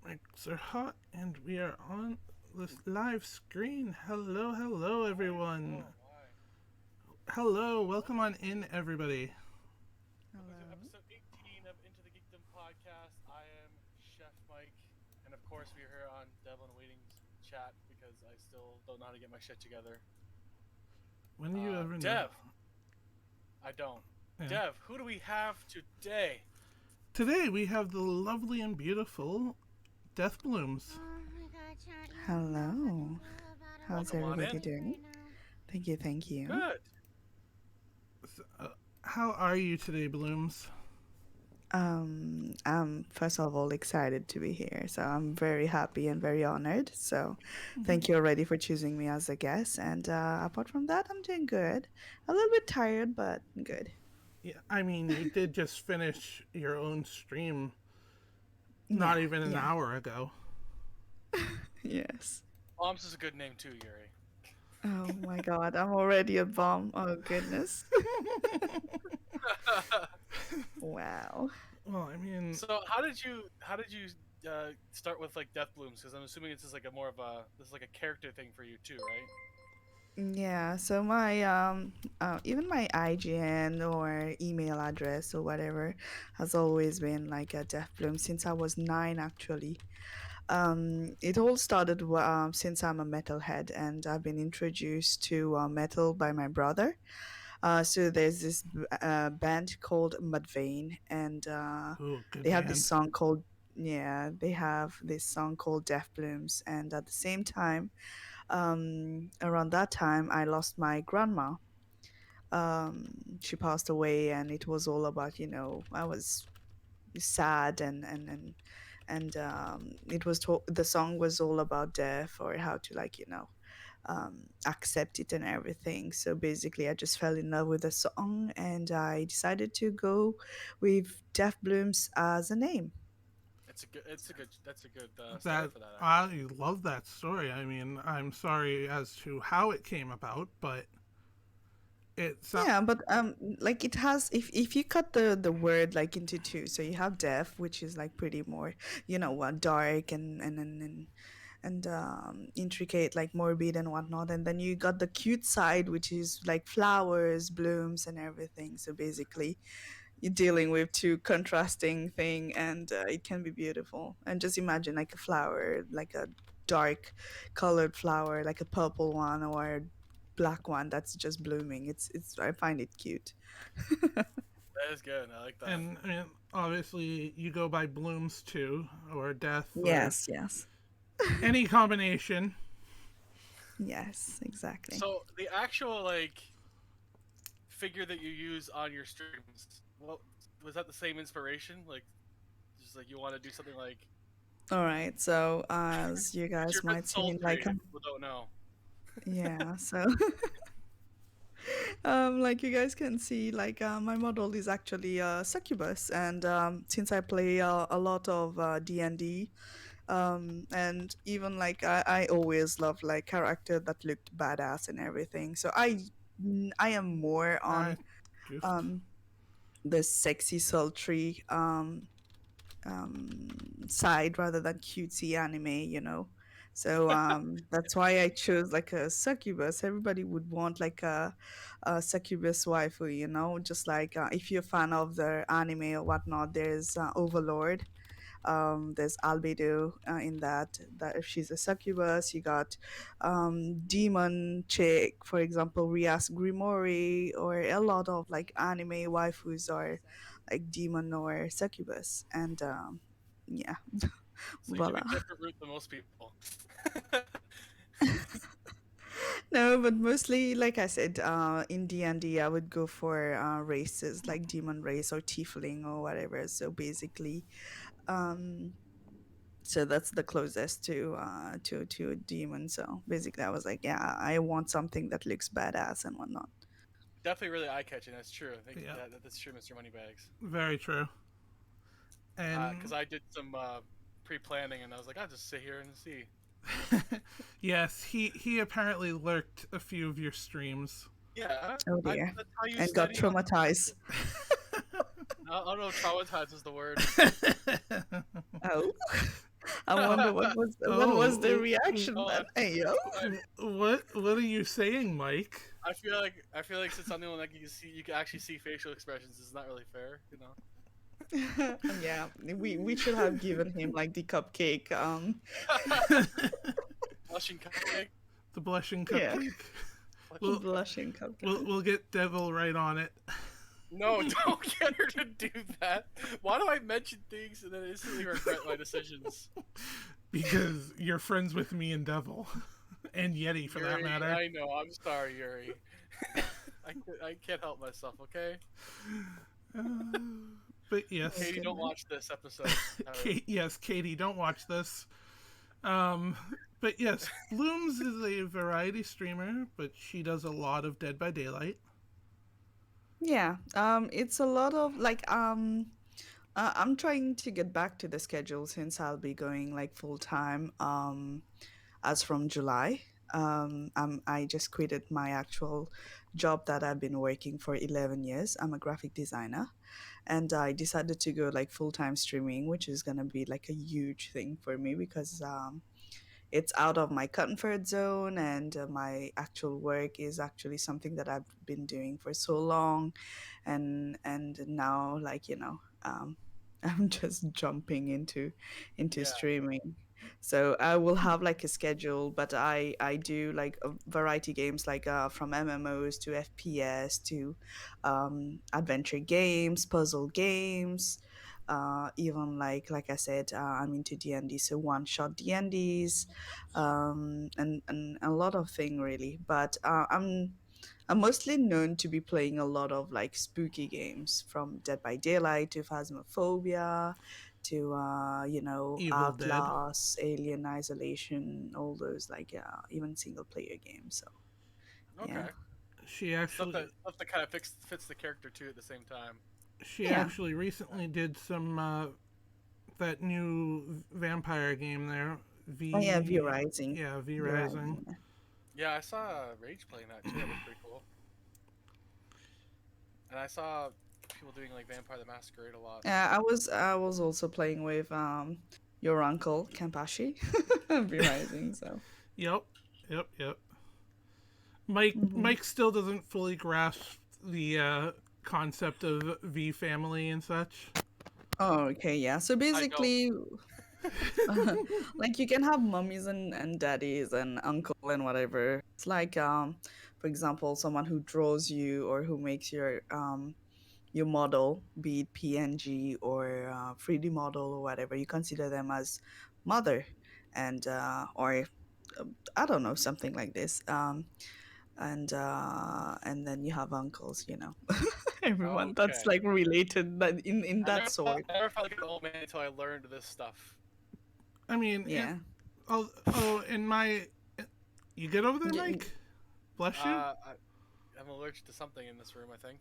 Mics are hot, and we are on this live screen. Hello, everyone. Oh my. Hello, welcome on in, everybody. Welcome to Hello. episode 18 of Into the Geekdom podcast. I am Chef Mike, and of course we're here on Devlin Waiting's chat because I still don't know how to get my shit together. When do you ever know? Dev, I don't. Yeah. Dev, who do we have today? Today we have the lovely and beautiful DeathBlooms. Hello. How's Welcome on everybody in. doing? Thank you, thank you. Good. How are you today, Blooms? I'm first of all excited to be here, so I'm very happy and very honored. So, thank you already for choosing me as a guest. And apart from that, I'm doing good. A little bit tired, but good. Yeah, I mean, you did just finish your own stream not Yeah, even an yeah, hour ago. yes. Bombs is a good name too, Yuri. Oh my God, I'm already a bomb. Oh goodness. Wow. Well, I mean, So how did you start with like Death Blooms? Because I'm assuming it's just like a more of a this is like a character thing for you too, right? Yeah, so my even my IGN or email address or whatever has always been like a Death Bloom since I was 9 actually. It all started since I'm a metalhead and I've been introduced to metal by my brother. So there's this band called Mudvayne and oh, good they have this band. song called yeah, they have this song called Death Blooms, and at the same time around that time, I lost my grandma. She passed away, and it was all about, I was sad and it was the song was all about death or how to like accept it and everything. So basically I just fell in love with the song and I decided to go with Death Blooms as a name. That's a good story That for that I actually. love that story. I mean, I'm sorry as to how it came about, but it's Yeah, but like it has if you cut the word like into two, so you have death, which is like pretty more, dark and intricate, like morbid and whatnot, and then you got the cute side, which is like flowers, blooms, and everything. So basically, you're dealing with two contrasting thing, and it can be beautiful. And just imagine like a flower, like a dark colored flower, like a purple one or a black one that's just blooming. It's I find it cute. That is good. I like that. and I mean, obviously you go by Blooms too, or Death, or Yes, yes. any combination. Yes, exactly. So the actual like figure that you use on your streams, what was that the same inspiration? Like just like you want to do something like All right. So as you because you're guys a bit might see, like sultry if people don't know. yeah, so like you guys can see, like my model is actually a succubus, and since I play a lot of D&D, and even like I always love like character that looked badass and everything. So I am more I on goofed. um the sexy sultry side rather than cutesy anime. So that's why I chose like a succubus. Everybody would want like a succubus waifu, just like if you're a fan of the anime or whatnot, there's Overlord. There's Albedo in that if she's a succubus. You got demon chick, for example, Rias Grimori, or a lot of like anime waifus are like demon or succubus, and yeah, So you took voila. a different route than most people. No, but mostly, like I said, in D&D, I would go for races like demon race or tiefling or whatever. So basically, um, so that's the closest to a demon. So basically, I was like, yeah, I want something that looks badass and whatnot. Definitely really eye catching. That's true. I think Yeah, that's true, Mr. Moneybags. very true. Because And I did some pre planning and I was like, I'll just sit here and see. yes, he apparently lurked a few of your streams. Yeah, Oh dear, that's how you and got study. traumatized. I don't know. Traumatized is the word. Oh, I wonder what was the Oh, reaction Oh, then? Hey yo. what are you saying, Mike? I feel like since I'm the one that you can actually see facial expressions, it's not really fair, you know. Yeah, we should have given him like the cupcake. Blushing cupcake. The blushing Yeah, cupcake. Blushing We'll cupcake. blushing cupcake. we'll get Devil right on it No, don't get her to do that. Why do I mention things and then instantly regret my decisions? because you're friends with me and Devil and Yeti for that Yuri, matter. I know. I'm sorry, Yuri. I can't help myself. Okay, Uh, but yes, Oh Katie, don't goodness. watch this episode. Yes, Katie, don't watch this. Um, but yes, Blooms is a variety streamer, but she does a lot of Dead by Daylight. Yeah, it's a lot of like I'm trying to get back to the schedule since I'll be going like full time as from July. I just quitted my actual job that I've been working for 11 years. I'm a graphic designer, and I decided to go like full time streaming, which is gonna be like a huge thing for me because it's out of my comfort zone, and my actual work is actually something that I've been doing for so long, and now like I'm just jumping into Yeah. streaming. So I will have like a schedule, but I do like variety games like from MMOs to FPS to adventure games, puzzle games, even like I said, I'm into D&D, so one shot D&Ds, and a lot of thing really. But I'm mostly known to be playing a lot of like spooky games, from Dead by Daylight to Phasmophobia to Evil Dead. Outlast, Alien Isolation, all those like even single player games. So yeah. Okay. She Stuff that actually stuff that kind of fits the character too at the same time. she Yeah. actually recently did some that new vampire game there. Oh yeah, V V Rising. yeah, V V Rising. Rising. Yeah. Yeah, I saw Rage playing that too. That looked pretty cool. And I saw people doing like Vampire the Masquerade a lot. I was also playing with your uncle Kampashi. V Rising. So. Yep. Yep. Mike Mhm. Mike still doesn't fully grasp the concept of V family and such. Oh, okay, yeah. So I don't. basically, like you can have mummies and daddies and uncle and whatever. It's like for example, someone who draws you or who makes your model, be it PNG or 3D model or whatever. You consider them as mother, and or I don't know, something like this. And then you have uncles, everyone that's Okay. like related, but in that sort. I never felt like an old man until I learned this stuff. I mean, Yeah. in my you get over there, Y- Mike? Bless you. I'm allergic to something in this room, I think.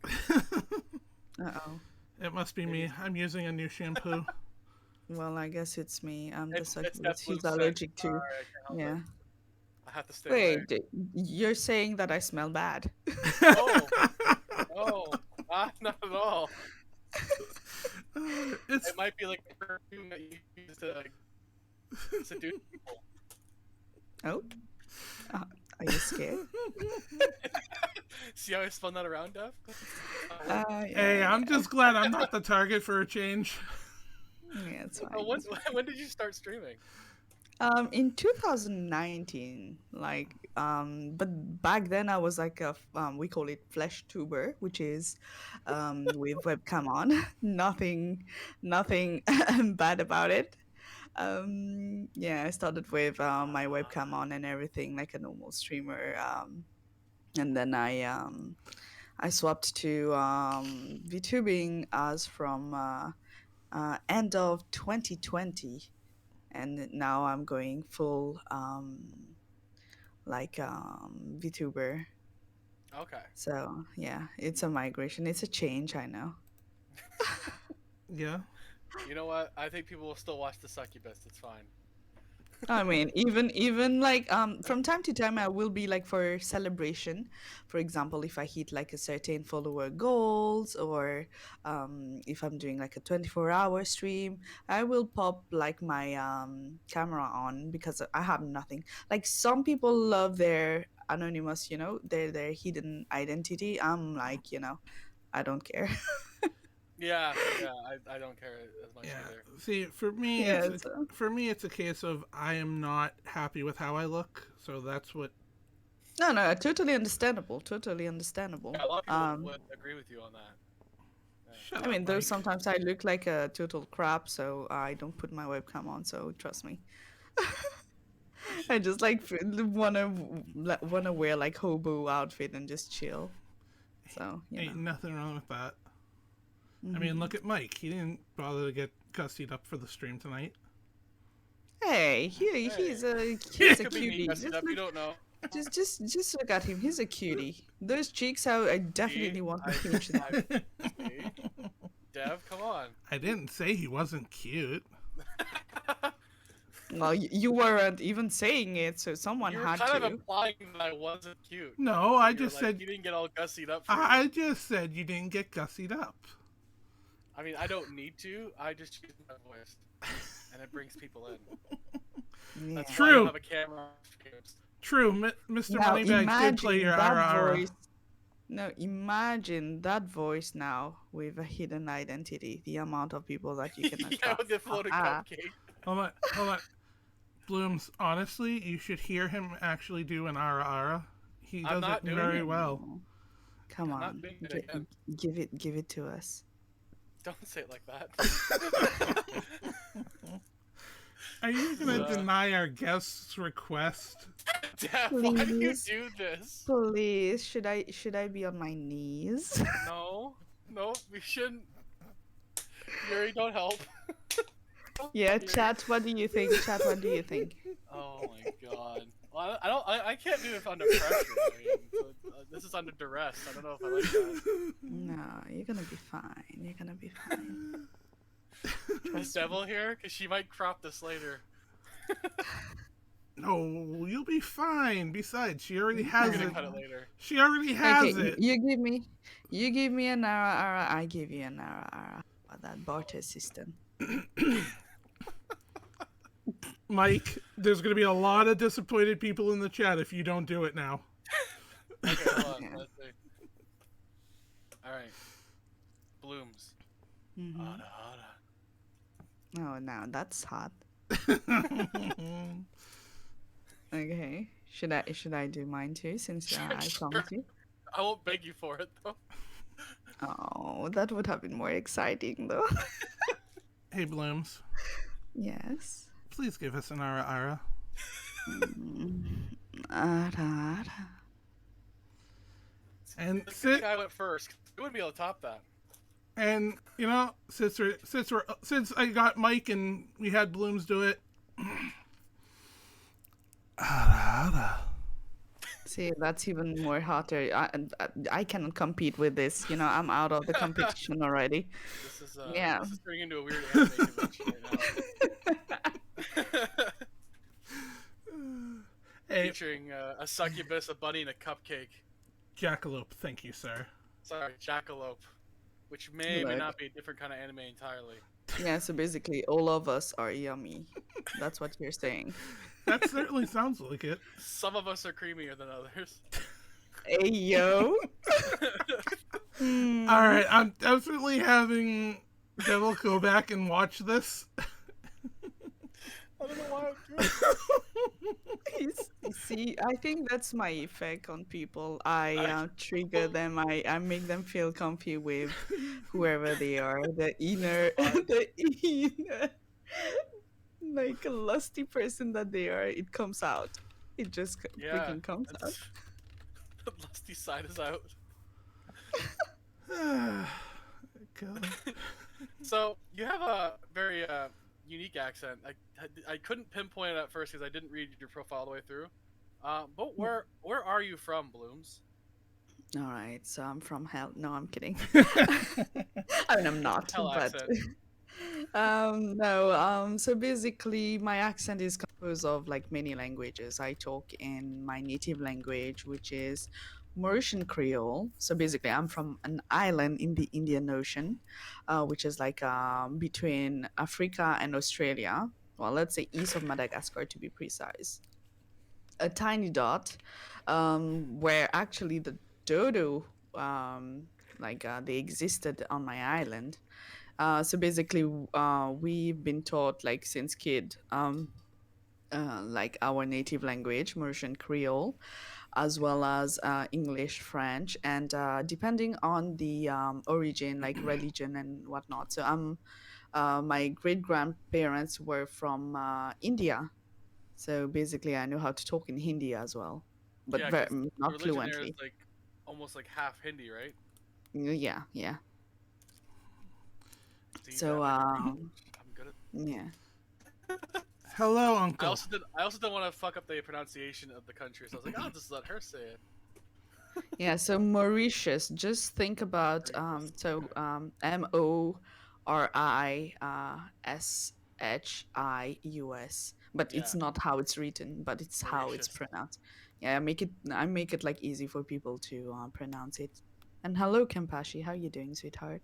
Uh-oh. It must be Maybe me. I'm using a new shampoo. Well, I guess it's me. I'm the it's succubus he's DeathBlooms scent. allergic to. Sorry, I can't help it. Yeah. I have to stay away. Wait, you're saying that I smell bad? No, no, not at all. It's It might be like the perfume that you use to seduce people. Oh, uh, are you scared? See how I spun that around, Dev? hey, Yeah, I'm just glad I'm not the target for a change. yeah, it's fine. Oh, when did you start streaming? In 2019, like, but back then I was like we call it flesh tuber, which is, with webcam on. Nothing bad about it. Yeah, I started with my webcam on and everything, like a normal streamer. And then I swapped to VTubing as from end of 2020, and now I'm going full like VTuber. Okay. So yeah, it's a migration. It's a change, I know. Yeah. You know what? I think people will still watch the succubus. It's fine. I mean, even like from time to time, I will be like for celebration. For example, if I hit like a certain follower goals, or if I'm doing like a 24-hour stream, I will pop like my camera on because I have nothing. Like some people love their anonymous, their hidden identity. I'm like, I don't care. Yeah, yeah, I don't care as much Yeah. either. See, for me, Yeah. So, it's a case of I am not happy with how I look, so that's what. no, no, totally understandable. Totally understandable. Yeah, a lot of people would agree with you on that. Yeah. Shut I up, mean, though Mike. sometimes I look like a total crap, so I don't put my webcam on. So trust me, I just like wanna wear like hobo outfit and just chill. So Ain't nothing wrong with that. I mean, Mhm. look at Mike. He didn't bother to get gussied up for the stream tonight. Hey, Hey, he's a could be me cutie. messing up. You don't know. Just look at him. He's a cutie. Those cheeks, I See, definitely want to I, pinch them. see. Dev, come on. I didn't say he wasn't cute. Well, you weren't even saying it, so someone You were had kind of to. implying that I wasn't cute. No, So I you were just like, said you didn't get all gussied up for you. I just said you didn't get gussied up. I mean, I don't need to. I just use my voice, and it brings people in. Yeah. That's why True. I have a camera. on streams. True, Mr. Now Moneybags did play imagine your that ara ara. voice. No, imagine that voice now with a hidden identity. The amount of people that you can Yeah, attract. with the floating Ah, cupcake. Hold on. Blooms, honestly, you should hear him actually do an ara ara. He I'm does not it doing very it. well. come I'm not on, doing it again. give it to us. Don't say it like that. Are you gonna Uh, deny our guest's request? Dad, why do you Please. do this? Please, should I be on my knees? No, no, we shouldn't. Yuri, don't help. Yeah, Yuri. chat. What do you think? Chat. What do you think? Oh my god. Well, I can't do it under pressure. I mean, this is under duress. I don't know if I like that. No, you're gonna be fine. You're gonna be fine. Is Devil here? Because she might crop this later. No, you'll be fine. Besides, she already We're has gonna it. cut it later. She already has Okay, it. you give me an ara. I give you an ara. About that barter system. Mike, there's gonna be a lot of disappointed people in the chat if you don't do it now. Okay, hold on. Yeah. Let's see. Alright. Blooms. Mhm. Ada, ada. Oh, now that's hot. Okay, should I do mine too since I Sure. promised you? I won't beg you for it though. Oh, that would have been more exciting though. Hey, Blooms, Yes. please give us an ara ara. Mm, ara. And This sit, guy went first. We wouldn't be able to top that. and you know, since I got Mike and we had Blooms do it. Ara ara. See, that's even more hotter. I cannot compete with this. I'm out of the competition already. Yeah. This is turning into a weird anime convention right now. Hey, Featuring a succubus, a bunny, and a cupcake. Jackalope, thank you, sir. Sorry, jackalope. Which may Look. not be a different kind of anime entirely. Yeah, so basically all of us are yummy. That's what you're saying. That certainly sounds like it. Some of us are creamier than others. Hey yo. All right, I'm definitely having Devil go back and watch this. I don't know why I'm doing See, I think that's my effect on people. I trigger them. I make them feel comfy with whoever they are. The inner, like a lusty person that they are. It comes out. It just freaking comes out. The lusty side is out. God. So you have a very unique accent. I couldn't pinpoint it at first because I didn't read your profile all the way through. But where are you from, Blooms? All right, so I'm from hell. No, I'm kidding. I mean, I'm not, Hell but accent. No, so basically, my accent is composed of like many languages. I talk in my native language, which is Mauritian Creole. So basically, I'm from an island in the Indian Ocean, which is like between Africa and Australia. Well, let's say east of Madagascar to be precise. A tiny dot, where actually the dodo, they existed on my island. So basically, we've been taught like since kid, like our native language, Mauritian Creole, as well as English, French, and depending on the origin, like religion and whatnot. So my great grandparents were from India. So basically, I know how to talk in Hindi as well, but Yeah, because the not religion there is fluently. like almost like half Hindi, right? Yeah, yeah. See, So that makes I'm good at. yeah. Hello, I Uncle. also did. I also don't want to fuck up the pronunciation of the country, so I was like, I'll just let her say it. Yeah, so Mauritius, just think about Mauritius, but Yeah, it's not how it's written, but it's how it's Mauritius. pronounced. Yeah, I make it like easy for people to pronounce it. And hello, Kempashi, how you doing, sweetheart?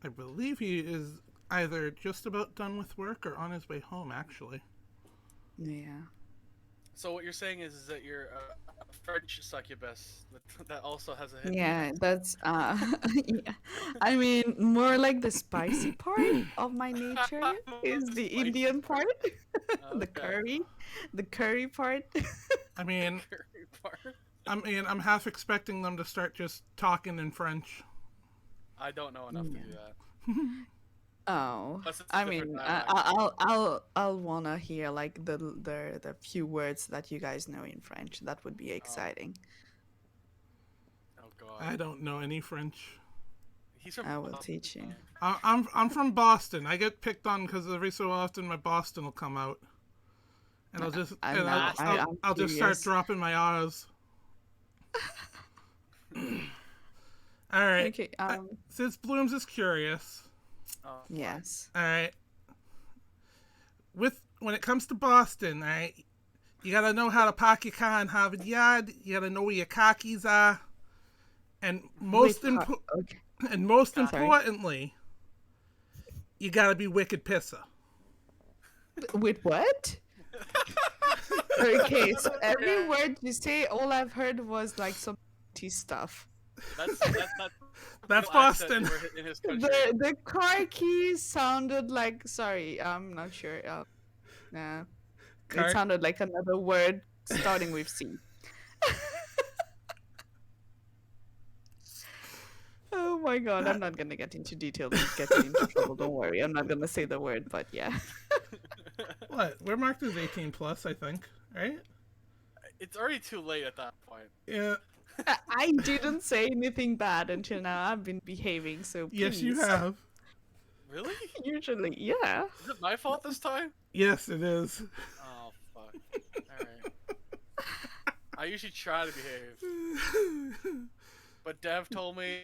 I believe he is either just about done with work or on his way home, actually. Yeah. So what you're saying is that you're a French succubus that also has a Hindi Yeah, accent. that's yeah. I mean, more like the spicy part of my nature is the Spicy Indian part. part, the Okay. curry part. I mean, Curry part. I'm half expecting them to start just talking in French. I don't know enough to do Yeah. that. Oh, Unless it's a I different mean, dialect. I'll wanna hear like the few words that you guys know in French. That would be Oh, exciting. oh God. I don't know any French. He's from I will teach you. Boston. I'm from Boston. I get picked on because every so often my Boston will come out, and I know. I'm I'll just start curious. dropping my R's. All right. Okay. Since Blooms is curious, Oh boy. Yes. all right. With when it comes to Boston, all right, you gotta know how to park your car in Harvard Yard. You gotta know where your car keys are, and Wait. Okay. most Sorry. importantly, you gotta be wicked pisser. Wait. What? Okay. So every Okay. word you say, all I've heard was like some tea stuff. That's That's real accent Boston. in his The country. the car keys sounded like, sorry, I'm not sure. Nah, it Car. sounded like another word starting with C. Oh my god, I'm not gonna get into details and get you into trouble. Don't worry, I'm not gonna say the word, but yeah. What? We're marked as 18 plus, I think. Right? It's already too late at that point. Yeah. I didn't say anything bad until now. I've been behaving, so Yes, you please. have. Really? Usually, yeah. Is it my fault this time? Yes, it is. Oh fuck. Alright. I usually try to behave. But Dev told me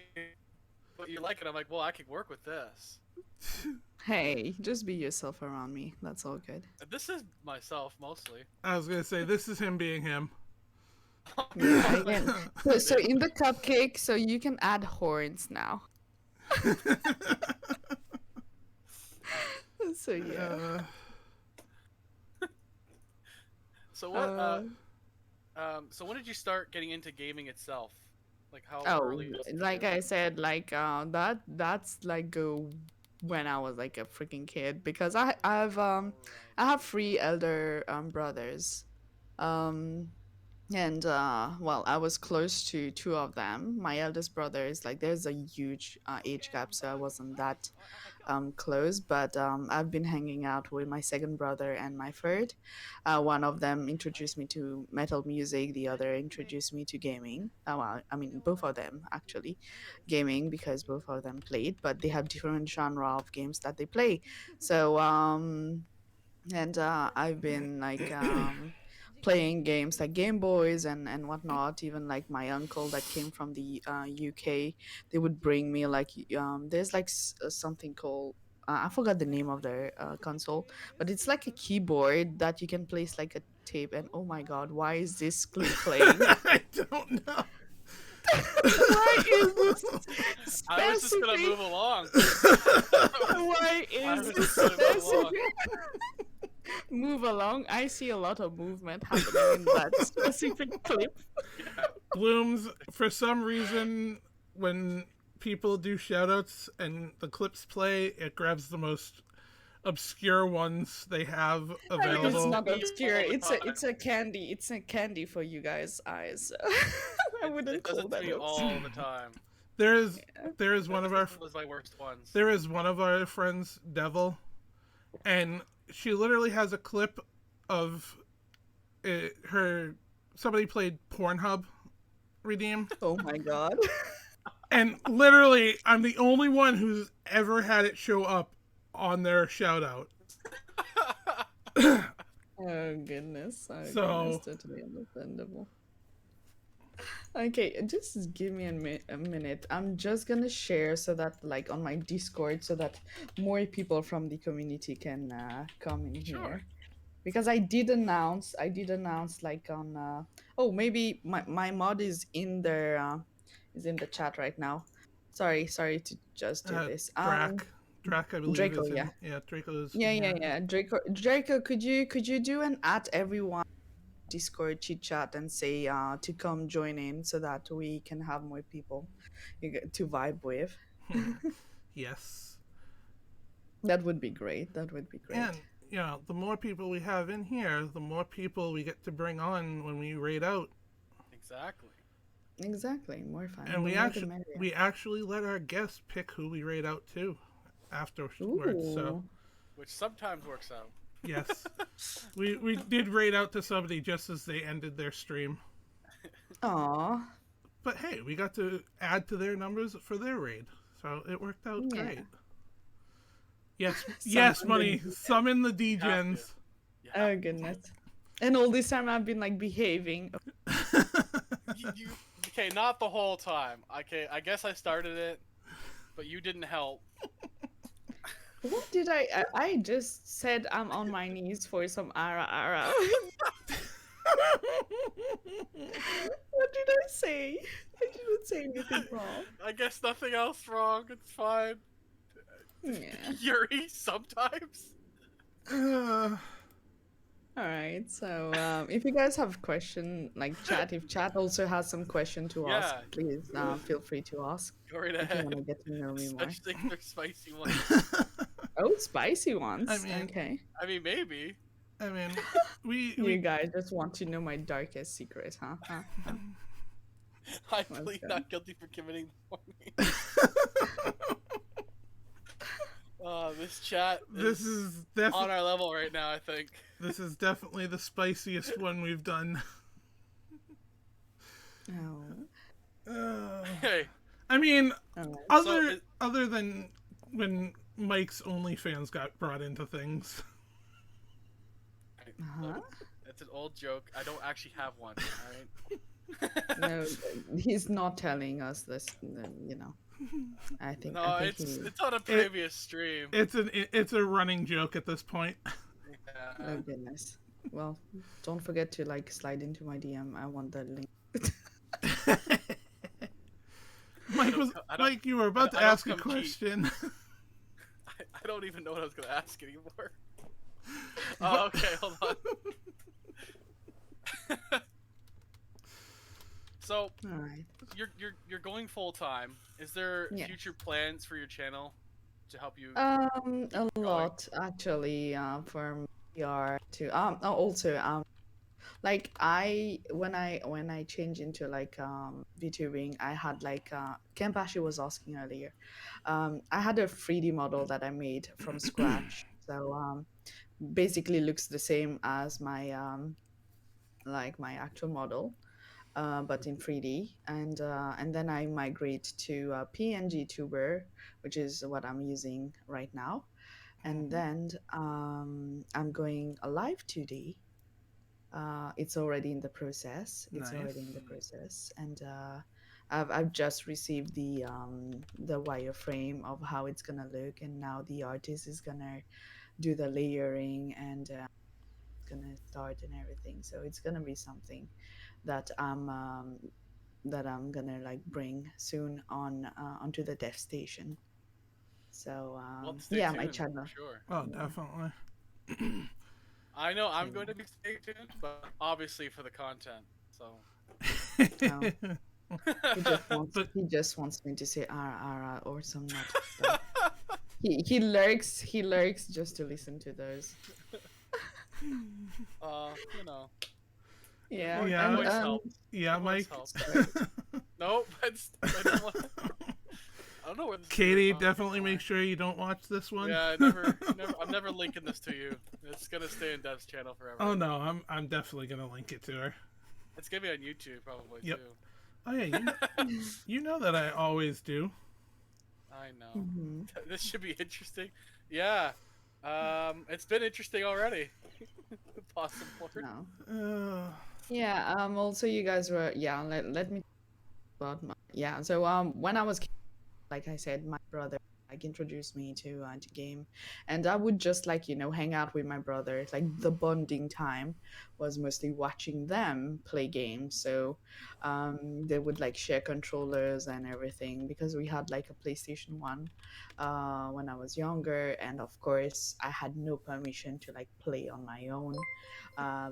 what you like, and I'm like, well, I could work with this. Hey, just be yourself around me. That's all good. This is myself mostly. I was gonna say this is him being him. Yeah, again. So in the cupcake, so you can add horns now. So yeah. So what? Uh, So when did you start getting into gaming itself? Like how oh, early was it for like you? I said, like that's like when I was like a freaking kid because I have three elder brothers. Um and well, I was close to two of them. My eldest brother is like there's a huge age gap, so I wasn't that close, but I've been hanging out with my second brother and my third. One of them introduced me to metal music, the other introduced me to gaming. Well, I mean, both of them actually gaming because both of them played, but they have different genre of games that they play. So, and I've been like playing games like Game Boys and whatnot. Even like my uncle that came from the UK, they would bring me like there's like something called I forgot the name of their console, but it's like a keyboard that you can place like a tape. And oh my god, why is this clip playing? I don't know. Why is this I was just gonna specific? move along. Why I is was this just gonna move along. specific? Move along. I see a lot of movement happening in that specific clip. Yeah. Blooms, for some reason, when people do shoutouts and the clips play, it grabs the most obscure ones they have It's available. not Me obscure. all the It's time. a candy. It's a candy for you guys' eyes. I wouldn't It does call it to that me all obscure. the time. There is Yeah. there is one of our Was my worst ones. there is one of our friends, Devil, and she literally has a clip of her somebody played Pornhub Redeem, Oh my god. and literally I'm the only one who's ever had it show up on their shout out. Oh goodness. Oh So- goodness. Totally understandable. Okay, just give me a minute. I'm just gonna share so that like on my Discord so that more people from the community can come in Sure. here. Because I did announce like on oh maybe my mod is in the chat right now. Sorry to just do this. Drac, I believe Draco, is in. yeah. Yeah, Draco's. Yeah. Draco, could you do an at everyone Discord chit chat and say to come join in so that we can have more people to vibe with. Yes. That would be great. That would be great. And the more people we have in here, the more people we get to bring on when we raid out. Exactly. Exactly, more fun. And The more the merrier. we actually let our guests pick who we raid out to afterwards. So Ooh. Which sometimes works out. yes, we did raid out to somebody just as they ended their stream. Aw. But hey, we got to add to their numbers for their raid, so it worked out Yeah. great. Yes, yes, Summon money. the- Summon the have degens. You Oh have- goodness. And all this time I've been like behaving. Okay, not the whole time. Okay, I guess I started it, but you didn't help. What did I just said I'm on my knees for some ara. What did I say? I didn't say anything wrong. I guess nothing else wrong. It's fine. Yeah. Yuri, sometimes. All right. So if you guys have question, like chat, if chat also has some question to ask, Yeah. please feel free to ask Go right if you ahead. want to get to know me more. Especially if they're spicy ones. Oh, spicy ones. I mean- Okay. I mean, maybe. I mean, You we guys just want to know my darkest secret, huh? I Let's plead go. not guilty for committing the this chat this is is on definitely our level right now, I think. this is definitely the spiciest one we've done. Oh. Hey, I mean, All right. other than when Mike's OnlyFans got brought into things. Uh-huh. that's an old joke. I don't actually have one, alright? No, he's not telling us this. You know, I think. No, I think it's on a previous stream. It's a running joke at this point. Yeah. Oh goodness. Well, don't forget to like slide into my DM. I want the link. Mike, you were about to I don't ask a come cheap. question. I don't even know what I was gonna ask anymore. Oh, okay, hold on. So All right. you're going full time. Is there Yes. future plans for your channel to help you? A lot actually. From PR to also like when I changed into like VTubing, I had like Kempashi was asking earlier. I had a 3D model that I made from scratch. So basically looks the same as my like my actual model, but in 3D. And then I migrate to PNG Tuber, which is what I'm using right now. And then I'm going a live 2D. It's already in the process. It's already in Nice. the process, and I've just received the wireframe of how it's gonna look, and now the artist is gonna do the layering and gonna start and everything. So it's gonna be something that I'm gonna like bring soon on onto the dev station. So Well, stay yeah, my tuned for channel. sure. Oh, Yeah. definitely. I know I'm Yeah. going to be staying tuned, but obviously for the content. So. Oh, But he just wants me to say or some naughty stuff. He lurks just to listen to those. You know, Yeah, the and yeah, voice helps. yeah, The voice Mike. helps. sorry. Nope, I don't want. I don't know where this is gonna Katie, go. definitely make sure you don't watch this one. Yeah, I'm never linking this to you. It's gonna stay in Dev's channel forever. Oh no, I'm definitely gonna link it to her. It's gonna be on YouTube probably Yep. too. Oh yeah, you know that I always do. I know. Hmm. This should be interesting. Yeah. It's been interesting already. Possible. No. Uh, Yeah. Also, you guys were. Yeah. Let me about my. Yeah. So when I was, like I said, my brother like introduced me to game, and I would just like hang out with my brother. Like the bonding time was mostly watching them play games. So they would like share controllers and everything because we had like a PlayStation 1 when I was younger, and of course I had no permission to like play on my own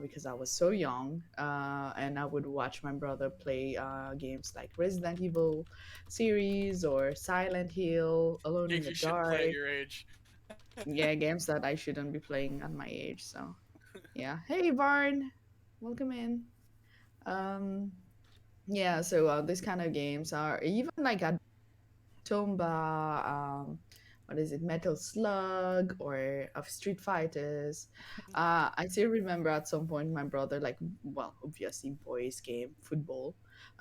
because I was so young, and I would watch my brother play games like Resident Evil series or Silent Hill, Alone in Games the you shouldn't play at Dark. your age. Yeah, games that I shouldn't be playing at my age. So, yeah. Hey, Varn, welcome in. Um, yeah. So these kind of games are even like at Tomba, what is it, Metal Slug, or of Street Fighters. I still remember at some point my brother, like, well, obviously boys game, football,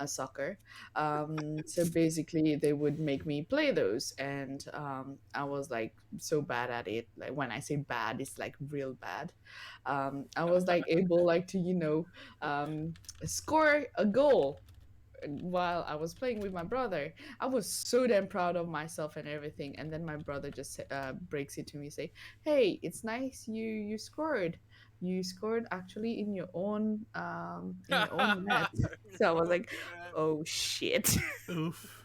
soccer. So basically, they would make me play those, and I was like so bad at it. Like when I say bad, it's like real bad. I was like able, like to score a goal while I was playing with my brother. I was so damn proud of myself and everything. And then my brother just breaks it to me, say, "Hey, it's nice you scored. You scored actually in your own net." So I was like, "Oh shit." oof.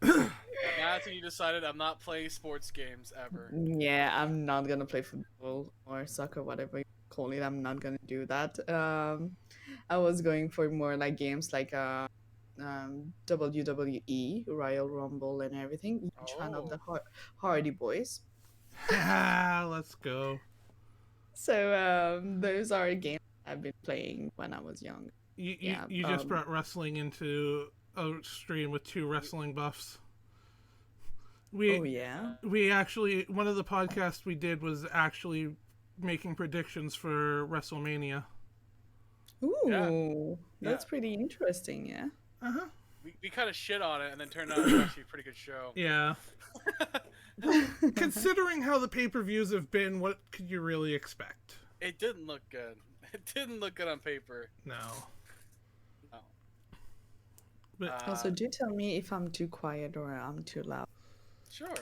And that's when you decided I'm not playing sports games ever. Yeah, I'm not gonna play football or soccer, whatever you call it. I'm not gonna do that. I was going for more like games like WWE, Royal Rumble, and everything. Huge fan of Oh. the Hardy Boys. Let's go. So those are games I've been playing when I was young. You, you Yeah. you just brought wrestling into a stream with two wrestling buffs. Oh We yeah. we actually one of the podcasts we did was actually making predictions for WrestleMania. Yeah, Ooh, Yeah. that's pretty interesting. Yeah. Uh huh. we kind of shit on it, and then turned out it was actually a pretty good show. Yeah. Considering how the pay-per-views have been, what could you really expect? It didn't look good. It didn't look good on paper. No. No. But Also, do tell me if I'm too quiet or I'm too loud. Sure.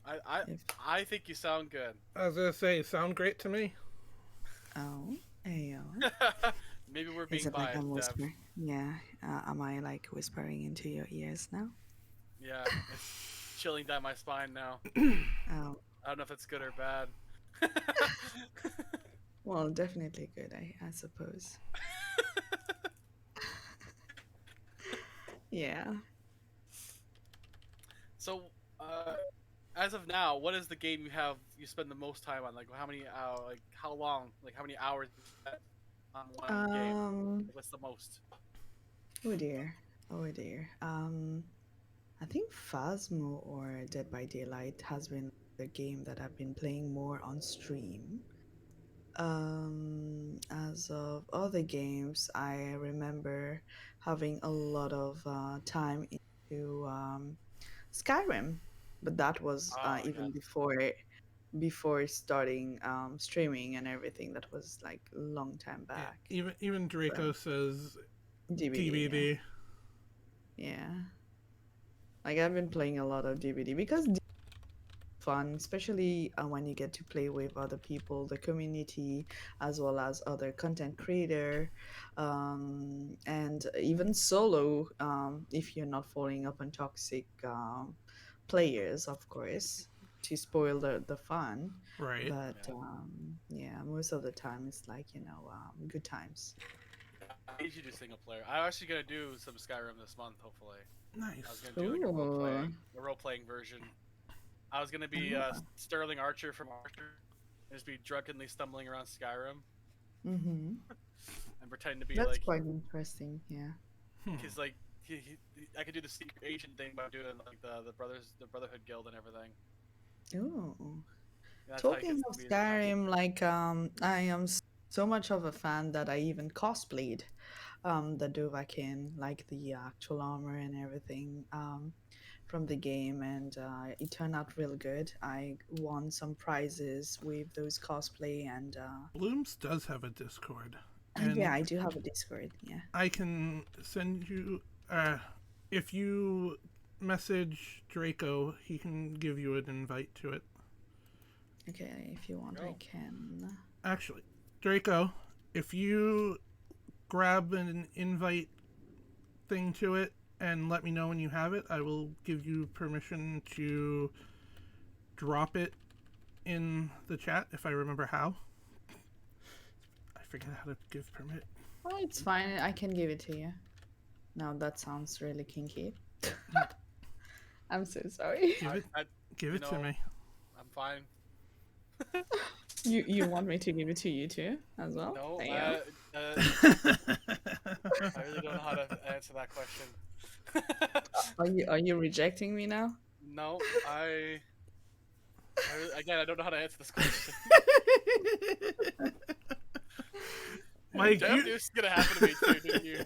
I I If I think you sound good. I was gonna say, sound great to me. oh, hey, Maybe we're is being it like biased, I'm Dev. whispering? Yeah. Am I like whispering into your ears now? Yeah, it's chilling down my spine now. Oh, I don't know if it's good or bad. well, definitely good, I suppose. Yeah. So, as of now, what is the game you spend the most time on? Like how many how long? Like how many hours you spend on one game? What's the most? Oh dear. Oh dear. I think Phasmo or Dead by Daylight has been the game that I've been playing more on stream. As of other games, I remember having a lot of time into Skyrim, but that was Oh even yes. before. before starting streaming and everything. That was like a long time Yeah, back. even So Draco says DVD, yeah, DVD. yeah. Like I've been playing a lot of DVD because fun, especially when you get to play with other people, the community, as well as other content creator, and even solo. If you're not falling up on toxic players, of course, to spoil the fun. Right. But Yeah. yeah, most of the time it's like good times. I usually do single player. I'm actually gonna do some Skyrim this month. Hopefully, I was Nice. gonna do like Ooh. a role playing version. I was gonna be Ah. Sterling Archer from Archer, and just be drunkenly stumbling around Skyrim Mm-hmm. and pretend to be That's like, quite interesting. Yeah. Hmm. cause like I could do the secret agent thing by doing like the Brotherhood Guild and everything. Ooh. And that's how he Talking gets of to be the top. Skyrim, like I am so much of a fan that I even cosplayed the Dovahkiin, like the actual armor and everything from the game, and it turned out real good. I won some prizes with those cosplay, and Blooms does have a Discord, yeah, and I do have a Discord. Yeah. I can send you. If you message Draco, he can give you an invite to it. Okay, if you want, I Oh, can. Actually, Draco, if you grab an invite thing to it and let me know when you have it, I will give you permission to drop it in the chat if I remember how. I forget how to give permit. Oh, it's fine. I can give it to you. Now that sounds really kinky. I'm so sorry. Give it to me. I'm fine. You want me to give it to you too as well? No, Damn. I really don't know how to answer that question. Are you rejecting me now? No, again, I don't know how to answer this question. Mike, Damn, this is gonna happen to me too, didn't you?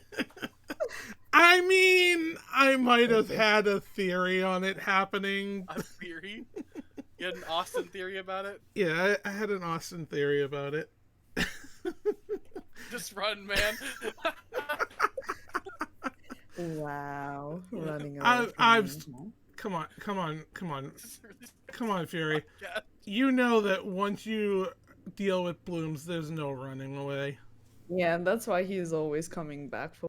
I mean, I might have had a theory on it happening. A theory? You had an Austin theory about it? Yeah, I had an Austin theory about it. Just run, man. Wow, running away I, from I've. me, huh? Come on, Fury. Yeah. You know that once you deal with Blooms, there's no running away. Yeah, and that's why he's always coming back for.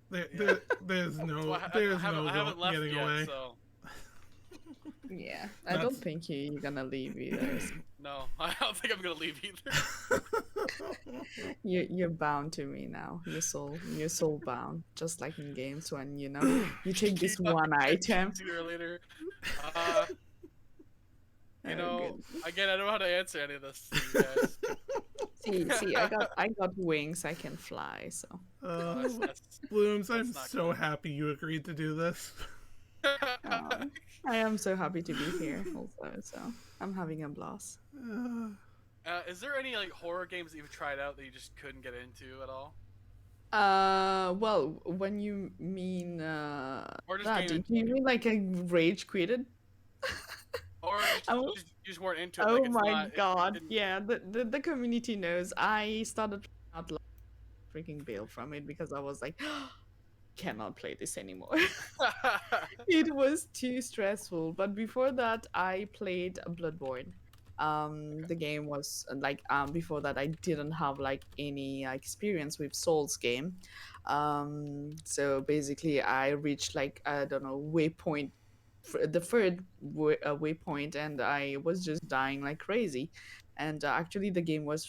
There's So no, I there's no haven't left getting yet, away. so Yeah, I don't That's- think you're gonna leave either. So no, I don't think I'm gonna leave either. you're bound to me now. You're soul bound, just like in games when you take this one item. Sooner or later. Uh, Oh, good. again, I don't know how to answer any of this to you guys. See, I got wings. I can fly. So Uh, That's Blooms, I'm not so good. happy you agreed to do this. I am so happy to be here. Also, so I'm having a blast. Uh, Is there any like horror games that you've tried out that you just couldn't get into at all? Well, when you mean Or just that, game do you mean like a rage quitted? or I was- you just weren't into it. Oh Like it's my not, god! didn't- Yeah, the community knows. I started out like freaking bail from it because I was like, cannot play this anymore. It was too stressful. But before that, I played Bloodborne. The game was like before that I didn't have like any experience with Souls game. So basically, I reached like I don't know waypoint, the third waypoint, and I was just dying like crazy. And actually, the game was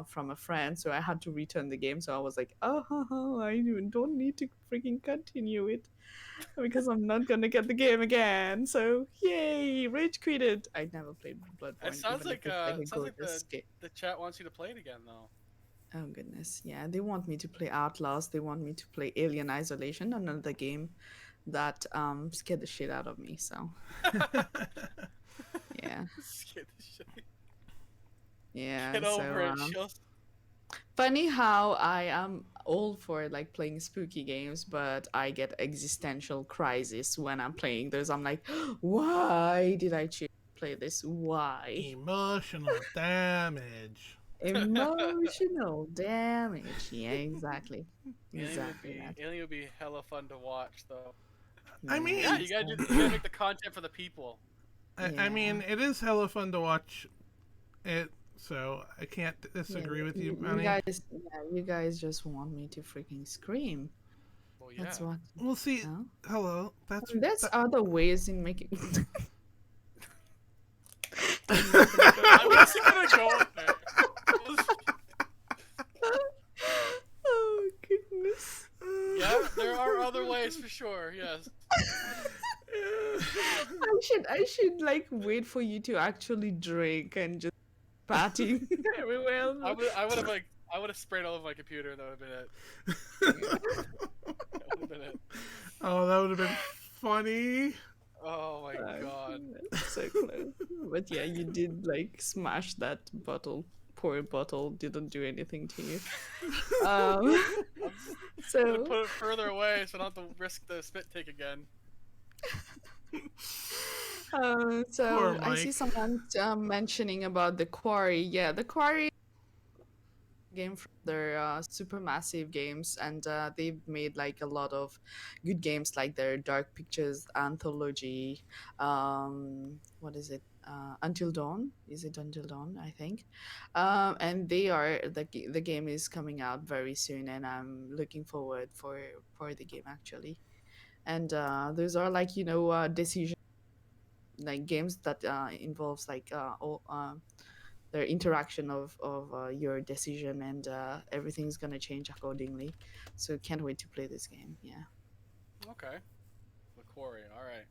from a friend, so I had to return the game. So I was like, oh, I don't need to freaking continue it because I'm not gonna get the game again. So yay, rage quitted. I never played It Bloodborne, sounds even like if it's like a sounds like gorgeous game. the chat wants you to play it again though. Oh goodness, yeah. They want me to play Outlast. They want me to play Alien Isolation, another game that scared the shit out of me. So yeah, Scared the shit. yeah. Get So over it, Shield. funny how I am all for like playing spooky games, but I get existential crisis when I'm playing those. I'm like, why did I choose to play this. Why? Emotional damage. Emotional damage. Yeah, exactly. Exactly that. Alien would be hella fun to watch though. I mean, Yeah, you gotta make the content for the people. I mean, it is hella fun to watch it, so I can't disagree with you, you Manny. guys, you guys just want me to freaking scream. Well, yeah. That's what. We'll see. No? Hello. There's other ways in making. I wasn't gonna go there. Oh goodness. Yeah, there are other ways for sure. Yes. I should like wait for you to actually drink and just party everywhere else. I would have sprayed all over my computer and that would have been it. That would have been it. Oh, that would have been funny. Oh my god. So close. But yeah, you did like smash that bottle. Poor bottle didn't do anything to you. I'm So gonna put it further away so I don't have to risk the spit take again. so Poor I see Mike. someone mentioning about the Quarry. Yeah, the Quarry game from their supermassive games, and they've made like a lot of good games, like their Dark Pictures anthology. What is it? Until Dawn? Is it Until Dawn? I think. And the game is coming out very soon, and I'm looking forward for the game actually. And those are like decision like games that involves like all the interaction of your decision, and everything's gonna change accordingly. So can't wait to play this game. Yeah. Okay. The Quarry. All right.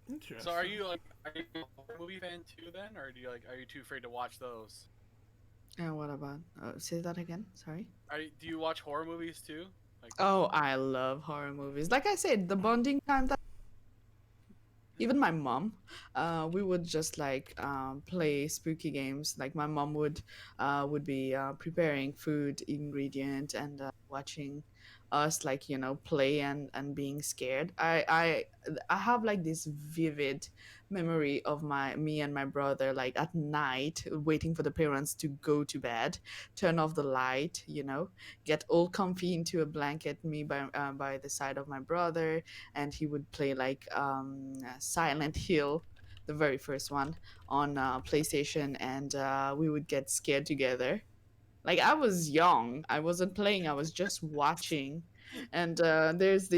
Interesting. So are you a horror movie fan too then, or are you too afraid to watch those? What about? Say that again. Sorry. Do you watch horror movies too? Like, Oh, I love horror movies. Like I said, the bonding time that even my mom, we would just like play spooky games. Like my mom would be preparing food ingredient and watching us like play and being scared. I have like this vivid memory of me and my brother like at night waiting for the parents to go to bed, turn off the light, get all comfy into a blanket, me by the side of my brother, and he would play like Silent Hill, the very first one on PlayStation, and we would get scared together. Like I was young, I wasn't playing, I was just watching. And there's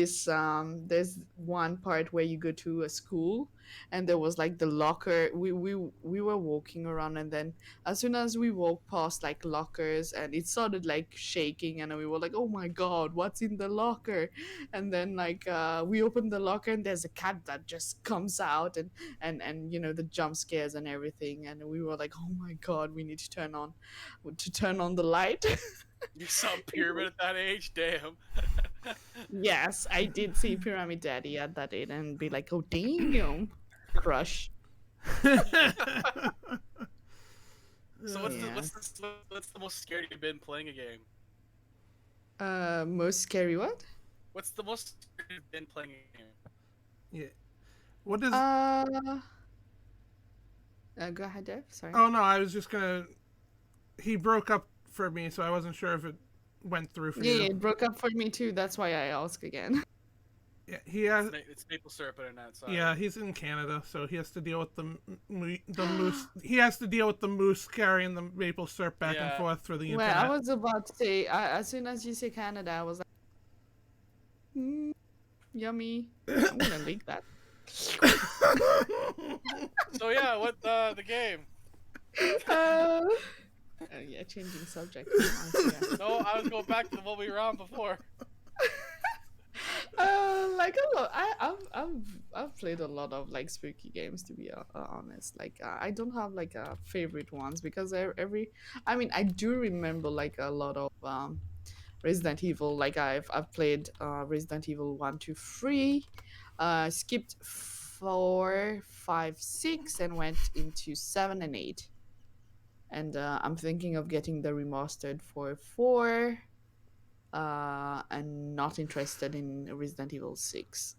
one part where you go to a school, and there was like the locker. We were walking around, and then as soon as we walked past like lockers, and it started like shaking, and we were like, oh my god, what's in the locker? And then like we opened the locker, and there's a cat that just comes out, and the jump scares and everything, and we were like, oh my god, we need to turn on the light. you saw Pyramid at that age? Damn. Yes, I did see Pyramid Daddy at that age and be like, oh damn, crush. So Yeah. what's the most scared you've been playing a game? Most scary what? What's the most scared you've been playing a game? Yeah. What is? Go ahead, Dev. Sorry. Oh no, I was just gonna. He broke up for me, so I wasn't sure if it went through for Yeah, you. it broke up for me too. That's why I ask again. Yeah, he has. It's maple syrup internet. Sorry. Yeah, he's in Canada, so he has to deal with the moose. He has to deal with the moose carrying the maple syrup back and Yeah. forth through the Well, internet. I was about to say, as soon as you say Canada, I was like, yummy. I'm gonna leak that. So yeah, what the game? Yeah, changing subject. No, I was going back to what we were on before. Like a lot. I've played a lot of like spooky games, to be honest. Like I don't have like favorite ones because I mean I do remember like a lot of Resident Evil. Like I've played Resident Evil 1, 2, 3, skipped 4, 5, 6, and went into 7 and 8. And I'm thinking of getting the remastered for 4. And not interested in Resident Evil 6.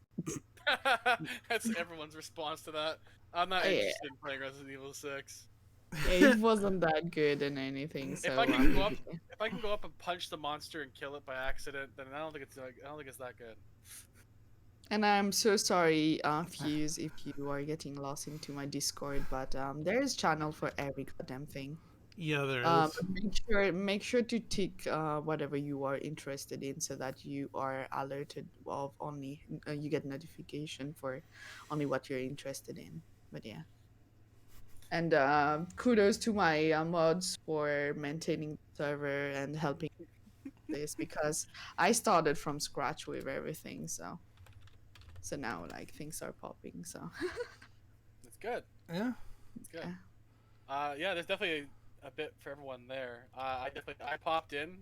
That's everyone's response to that. I'm not Yeah, interested in playing Resident Evil 6. it wasn't that good and anything, If I so can go up, if I can go up and punch the monster and kill it by accident, then I don't think it's I don't think it's that good. And I'm so sorry, Fuse, if you are getting lost into my Discord, but there is channel for every goddamn thing. Yeah, there is. But make sure to tick whatever you are interested in, so that you are alerted of only you get notification for only what you're interested in. But yeah, and kudos to my mods for maintaining the server and helping this, because I started from scratch with everything, so now like things are popping. So It's good. Yeah. It's good. yeah. Yeah, there's definitely a bit for everyone there. I popped in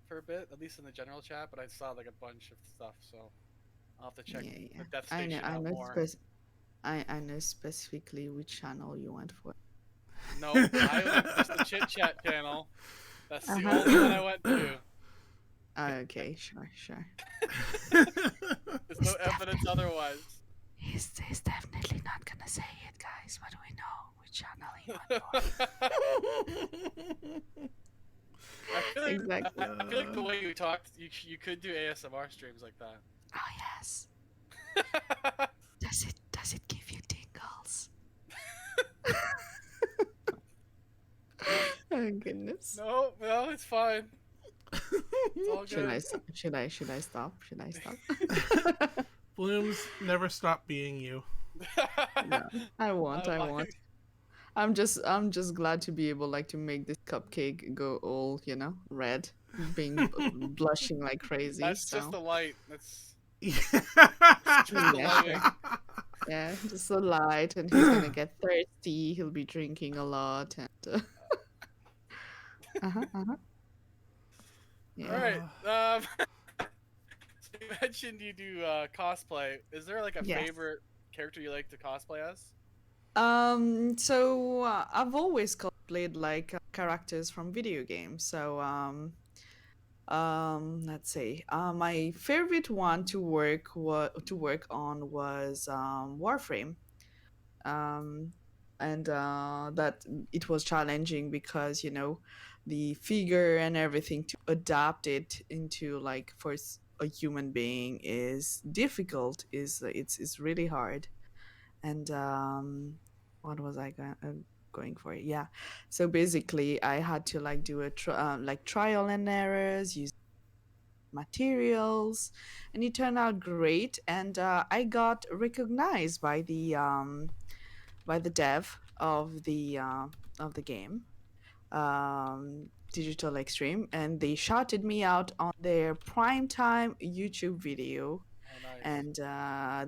for a bit, at least in the general chat, but I saw like a bunch of stuff, so I'll have to check Yeah, the yeah. Death I know. Station I out know. more. I know specifically which channel you went for. No, I went just the chit chat channel. That's the Uh-huh. only one I went to. Okay, sure. There's no evidence otherwise. He's definitely not gonna say it, guys. But we know which channel he went for. Exactly. I feel like the way you talked, you could do ASMR streams like that. Oh yes. Does it give you tingles? Oh goodness. No, it's fine. It's all good. Should I stop? Should I stop? Blooms never stop being you. No, I won't. I'm just glad to be able like to make this cupcake go all, red, being blushing like crazy. That's so just the light. That's Yeah. just the yeah, lighting. yeah, just the light, and he's gonna get thirsty. He'll be drinking a lot, and uh-huh. Yeah. All right. So you mentioned you do cosplay. Is there like a Yes. favorite character you like to cosplay as? So I've always cosplayed like characters from video games. So let's see. My favorite one to work on was Warframe. Um, and that it was challenging because the figure and everything to adapt it into like a human being is difficult. It's really hard. And what was I going for? Yeah, so basically I had to like do like trial and errors, use materials, and it turned out great. And I got recognized by the dev of the game, Digital Extreme, and they shouted me out on their primetime YouTube video. Oh, nice. And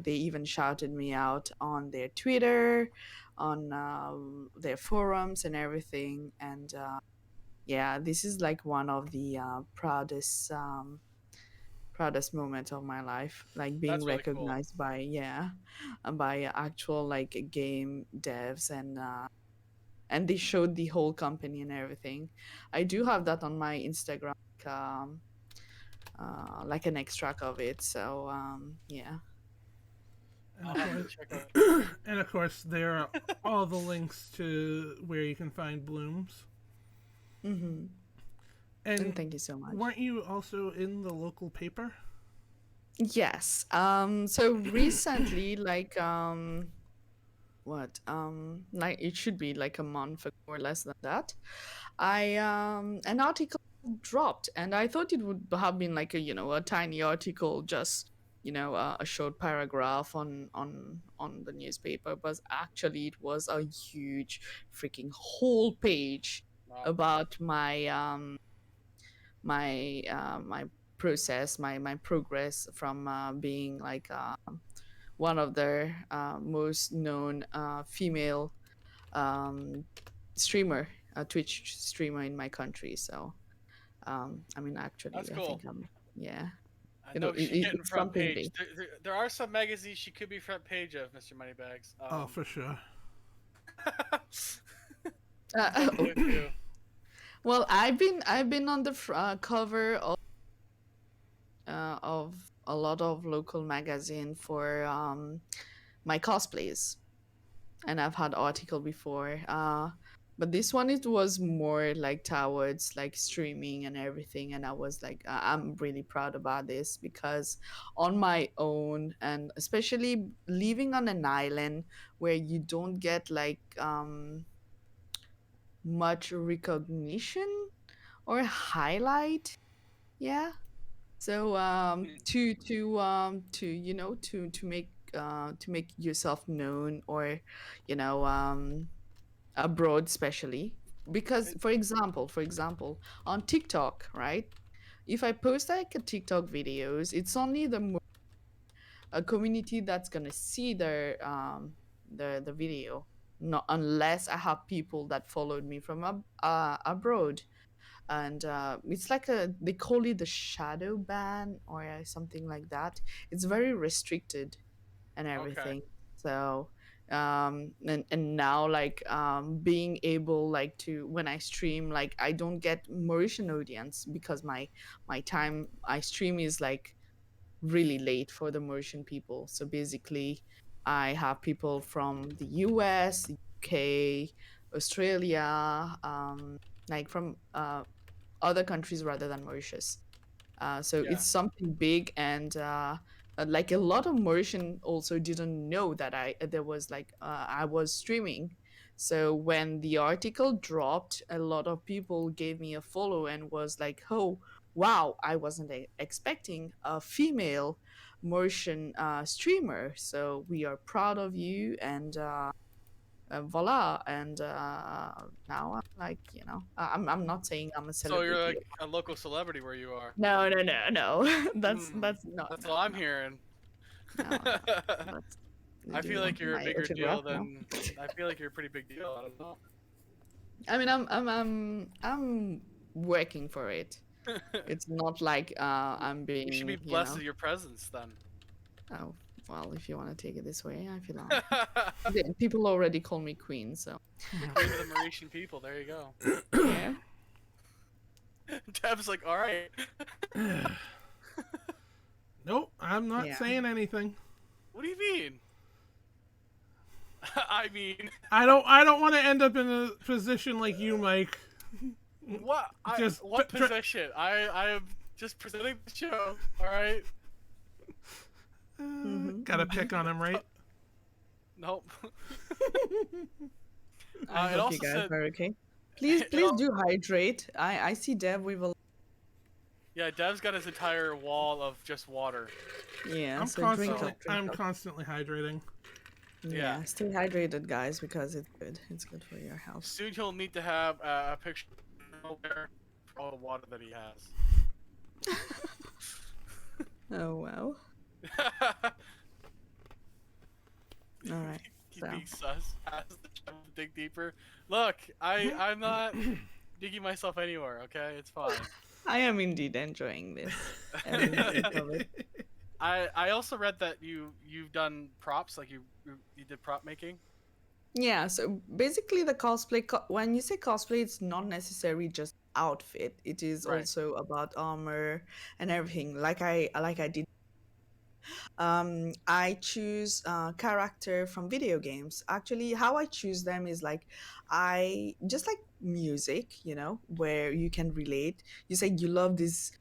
they even shouted me out on their Twitter, on their forums and everything. And yeah, this is like one of the proudest moment of my life, like being That's really cool. recognized by actual like game devs. And they showed the whole company and everything. I do have that on my Instagram, like an extract of it. So yeah. I'll have to check out. And of course, there are all the links to where you can find Blooms. Mm-hmm. And Thank you so much. weren't you also in the local paper? Yes. So recently, like what? Like it should be like a month ago or less than that. I an article dropped, and I thought it would have been like a tiny article, just a short paragraph on the newspaper, but actually it was a huge freaking whole page Wow. about my process, my progress from being like one of the most known female streamer, Twitch streamer in my country. So I mean, actually, That's I cool. think yeah. I know she's getting It's front something page. big. There are some magazines she could be front page of, Mr. Moneybags. Oh, for sure. Good too. Well, I've been on the cover of a lot of local magazine for my cosplays, and I've had article before. But this one, it was more like towards like streaming and everything, and I was like, I'm really proud about this because on my own, and especially living on an island where you don't get like much recognition or highlight, yeah. So to to make yourself known, or abroad, especially because for example on TikTok, right? If I post like a TikTok videos, it's only a community that's gonna see the video, not unless I have people that followed me from abroad. And it's like they call it the shadow ban or something like that. It's very restricted and Okay. everything. So and now like being able like to, when I stream, like I don't get Mauritian audience because my time I stream is like really late for the Mauritian people. So basically I have people from the US, UK, Australia, like from other countries rather than Mauritius. So Yeah. it's something big, and like a lot of Mauritian also didn't know that there was like I was streaming. So when the article dropped, a lot of people gave me a follow and was like, "Oh, wow! I wasn't expecting a female Mauritian streamer. So we are proud of you." And voila. And now I'm like, I'm not saying I'm a So you're celebrity. like a local celebrity where you are. No, no, no, no. that's Hmm. that's not That's no, all I'm no, hearing. no, no. That's I do you feel like want you're a my bigger autograph deal now? than. I feel like you're a pretty big deal. I don't know. I mean, I'm working for it. It's not like I'm You should be being, blessed with your presence then. oh, well, if you want to take it this way, I feel people already call me queen, so Queen of the Mauritian people. There you go. yeah. Deb's like, all right. Nope, I'm not Yeah. saying anything. What do you mean? I mean, I don't want to end up in a position like you, Mike. what? Just What tr- position? I am just presenting the show. All right. Gotta pick on him, right? Nope. I It hope also you guys said. are okay. Please, it please al- do hydrate. I see Dev with a Yeah, Dev's got his entire wall of just water. yeah. I'm So drink constantly up, drink I'm up. constantly hydrating. Yeah, stay hydrated, guys, because it's good. It's good for your health. Soon he'll need to have a picture for all the water that he has. Oh well. All right. He's So being sus. Has to dig deeper. Look, I'm not digging myself anywhere. Okay, it's fine. I am indeed enjoying this. Every minute of it. I also read that you've done props, like you did prop making. Yeah. So basically, the cosplay. When you say cosplay, it's not necessarily just outfit. It is Right. also about armor and everything. Like I did. I choose character from video games. Actually, how I choose them is like, I just like music, where you can relate. You say you love this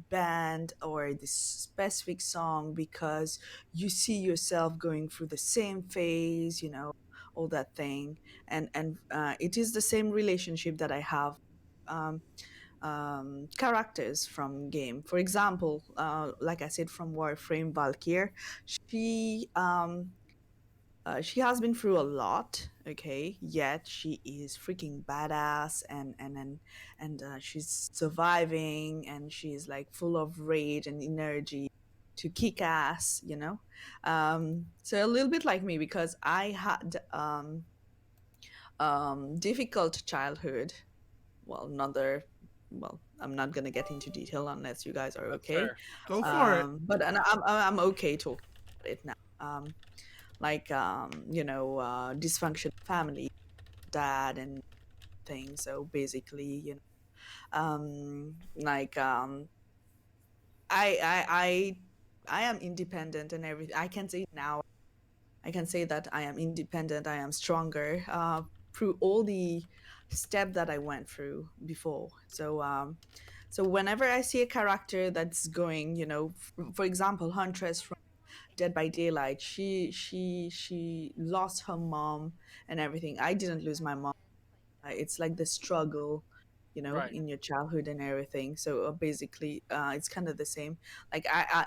band or this specific song because you see yourself going through the same phase, all that thing, and it is the same relationship that I have. Um, Characters from game. For example, like I said, from Warframe, Valkyr, she she has been through a lot. Okay, yet she is freaking badass, and she's surviving, and she's like full of rage and energy to kick ass. So a little bit like me because I had difficult childhood. Well, another. Well, I'm not gonna get into detail unless you guys are That's okay. fair. Go That's for fair. it. But and I'm okay talking about it now. Like dysfunctional family, dad and things. So basically, like I am independent and everything. I can say now. I can say that I am independent. I am stronger through all the step that I went through before. So whenever I see a character that's going, for example, Huntress from Dead by Daylight, she lost her mom and everything. I didn't lose my mom. It's like the struggle, Right. in your childhood and everything. So basically, it's kind of the same. Like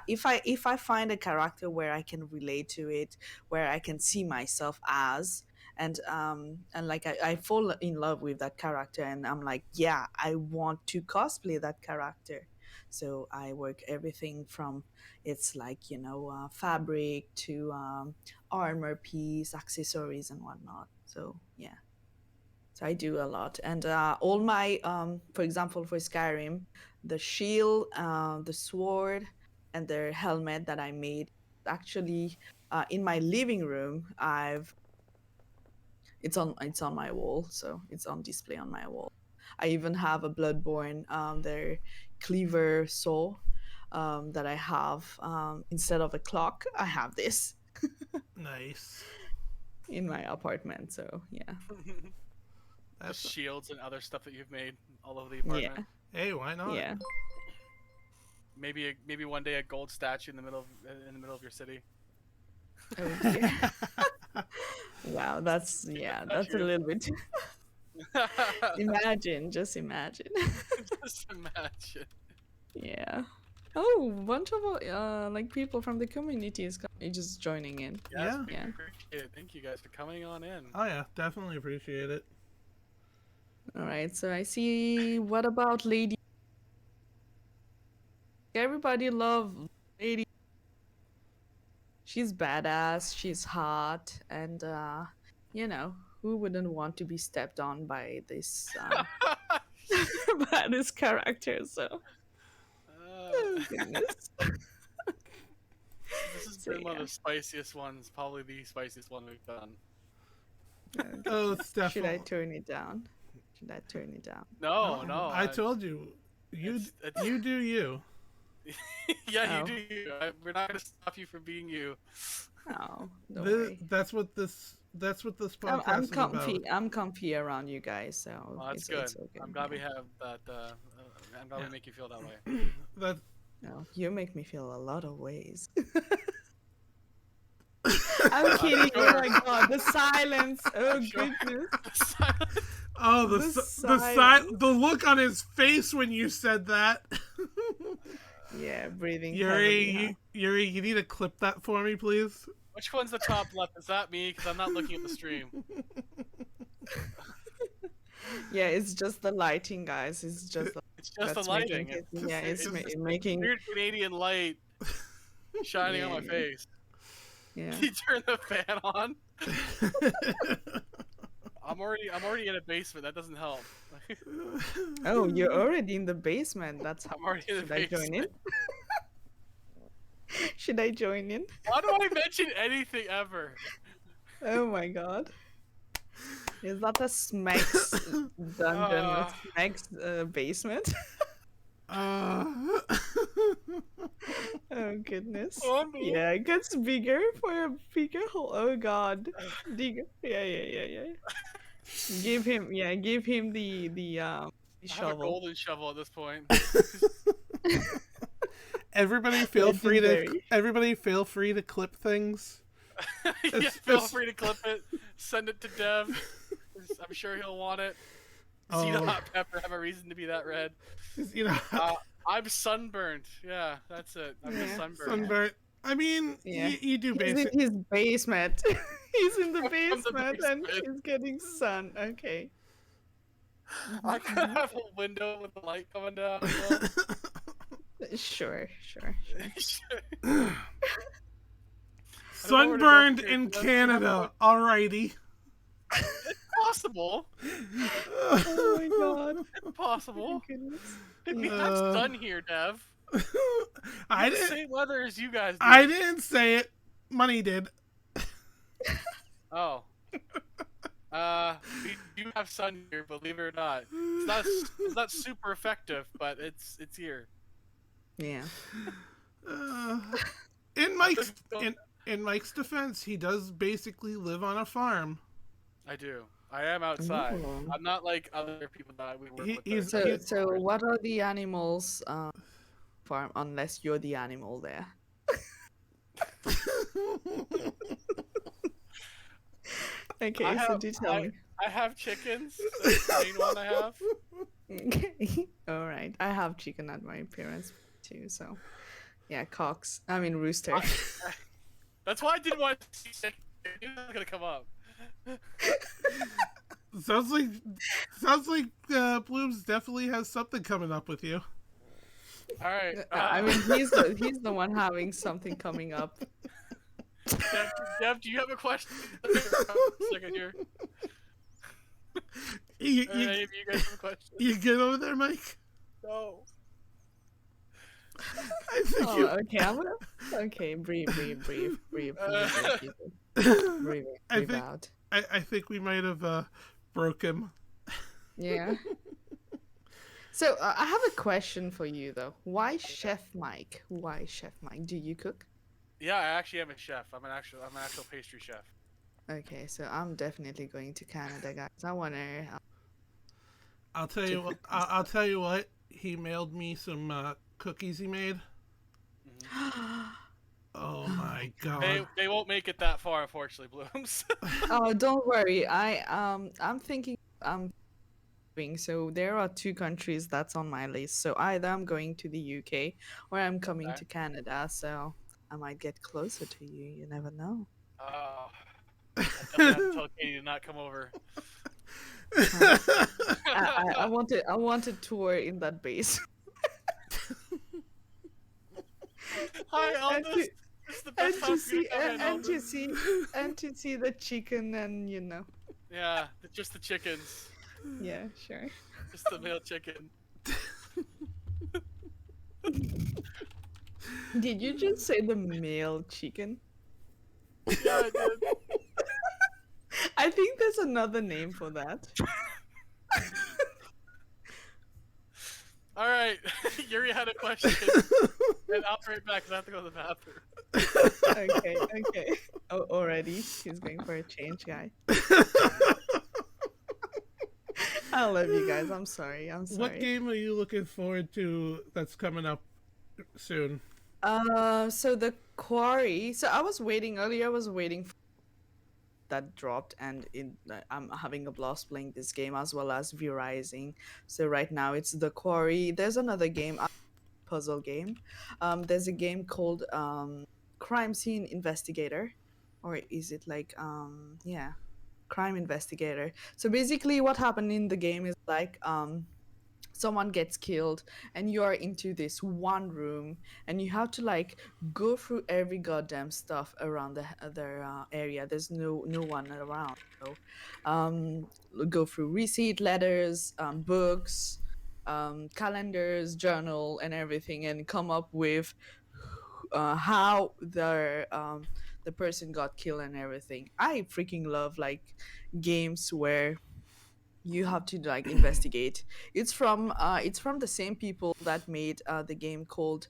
if I find a character where I can relate to it, where I can see myself as, and like I fall in love with that character, and I'm like, yeah, I want to cosplay that character. So I work everything from, it's like, fabric to armor piece, accessories, and whatnot. So yeah. So I do a lot, and all my, for example, for Skyrim, the shield, the sword, and the helmet that I made, actually, in my living room. It's on my wall, so it's on display on my wall. I even have a Bloodborne, their cleaver saw, that I have, instead of a clock. I have this Nice. in my apartment. So yeah, Just That's shields and other stuff that you've made all over the yeah, apartment. hey, why not? yeah. Maybe one day a gold statue in the middle of your city. Oh dear. Wow, that's a Statue. little bit. Just imagine. Just imagine. Yeah. Oh, bunch of like people from the community is just joining in. Yes, Yeah. we Yeah. appreciate it. Thank you guys for coming on in. Oh yeah, definitely appreciate it. All right, so I see. What about Lady? Everybody love Lady. She's badass. She's hot, and who wouldn't want to be stepped on by this by this character? So, oh goodness. This has So been one yeah. of the spiciest ones, probably the spiciest one we've done. Oh, it's Should I definitely. turn it down? Should I turn it down? No, no. I told you. It's- You do you. yeah, you Oh. do. We're not gonna stop you from being you. Oh, don't worry. That's what this podcast I'm is comfy. about. I'm comfy around you guys, so Well, that's it's good. okay. I'm glad we Yeah. have that. I'm glad Yeah. we make you feel that way. That No, you make me feel a lot of ways. I'm kidding. Oh my god, the silence. Oh Sure. goodness. oh the look on his face when you said that. Yeah, breathing Yuri, heavily. Yuri, you need to clip that for me, please. Which one's the top left? Is that me? Because I'm not looking at the stream. Yeah, it's just the lighting, guys. It's just It's just the that's lighting. making it. It's Yeah, just- it's it's making. weird Canadian light shining on my Yeah. face. Yeah. You turn the fan on. I'm already in a basement. That doesn't help. Oh, you're already in the basement. That's how. I'm already in the Should I join in? basement. Should I join in? Why do I mention anything ever? Oh my god. Is that a Smex dungeon? A Smex basement? Oh goodness. Oh, no. Yeah, it gets bigger for a bigger hole. Oh god. Digger. Yeah. Give him the I have a shovel. golden shovel at this point. Everybody feel Legendary. free to clip things. Yeah, feel free to clip it. Send it to Dev. I'm sure he'll want it. See the Oh. hot pepper have a reason to be that red. You know, I'm sunburned. Yeah, that's it. I'm just Yeah. sunburned. sunburnt. I mean, Yeah. you do He's in basic. his basement. He's in the From the basement and basement. he's getting sun. Okay. I could have a window with the light coming down. As well. Sure. Sunburned to in go to. Canada. Alrighty. Possible. Oh my god. It's possible. Goodness. We have sun here, Dev. I The didn't. same weather as you guys do. I didn't say it. Money did. Oh. We do have sun here, believe it or not. It's not super effective, but it's here. Yeah. Uh, in I'm Mike's just going- in Mike's defense, he does basically live on a farm. I do. I am outside. Ooh. I'm not like other people that we work He- with. he's- That are So he- what are the animals farm unless you're the animal there? Okay, I so have- do tell me. I have chickens. That's the main one I have. Okay. All right. I have chicken at my parents too, so yeah, cocks. I mean rooster. That's why I didn't want to see chicken. I knew that was gonna come up. sounds like Blooms definitely has something coming up with you. All right. I mean he's the one having something coming up. Dev, do you have a question? Second here. You, Any of you guys have a question? you get over there, Mike. No. I think Oh, you. okay. Okay, breathe. Breathe I think out. I think we might have broke him. Yeah. So I have a question for you though. Why Chef Mike? Why Chef Mike? Do you cook? Yeah, I actually am a chef. I'm an actual pastry chef. Okay, so I'm definitely going to Canada, guys. I wanna. I'll tell you what. I'll tell you what. He mailed me some cookies he made. Oh my god. They won't make it that far, unfortunately, Blooms. Oh, don't worry. I'm thinking so there are two countries that's on my list. So either I'm going to the UK or I'm coming Okay. to Canada. So I might get closer to you. You never know. Oh, I definitely have to tell Katie to not come over. I want a tour in that base. Hi, And Aldous. This is the best time for you to come in, Aldous. and to see the chicken and Yeah, just the chickens. yeah, sure. Just the male chicken. Did you just say the male chicken? Yeah, I did. I think there's another name for that. All right, Yuri had a question, and I'll be right back because I have to go to the bathroom. Okay. Oh, already he's going for a change, guy. I love you guys. I'm sorry. What game are you looking forward to that's coming up soon? So the quarry. So I was waiting earlier. I was waiting for that dropped, and I'm having a blast playing this game as well as V-Rising. So right now it's the quarry. There's another game, puzzle game. There's a game called Crime Scene Investigator, or is it like yeah, Crime Investigator. So basically, what happened in the game is like someone gets killed and you are into this one room and you have to like go through every goddamn stuff around the other area. There's no one around, so go through receipt letters, books, calendars, journal and everything, and come up with how the person got killed and everything. I freaking love like games where you have to like investigate. It's from the same people that made the game called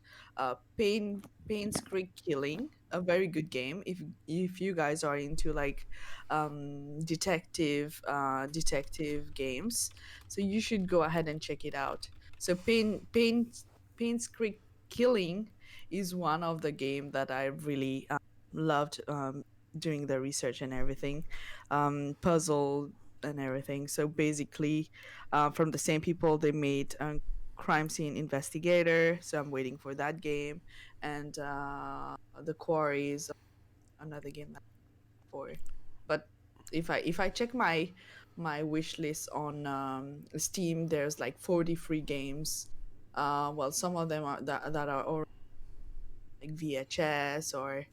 Pain's Creek Killing, a very good game if you guys are into like detective games, so you should go ahead and check it out. So Pain's Creek Killing is one of the game that I really loved doing the research and everything, puzzle and everything. So basically, from the same people, they made Crime Scene Investigator. So I'm waiting for that game, and The Quarry is another game that I'm for. But if I check my wish list on Steam, there's like 43 games. Well, some of them are that are already like VHS or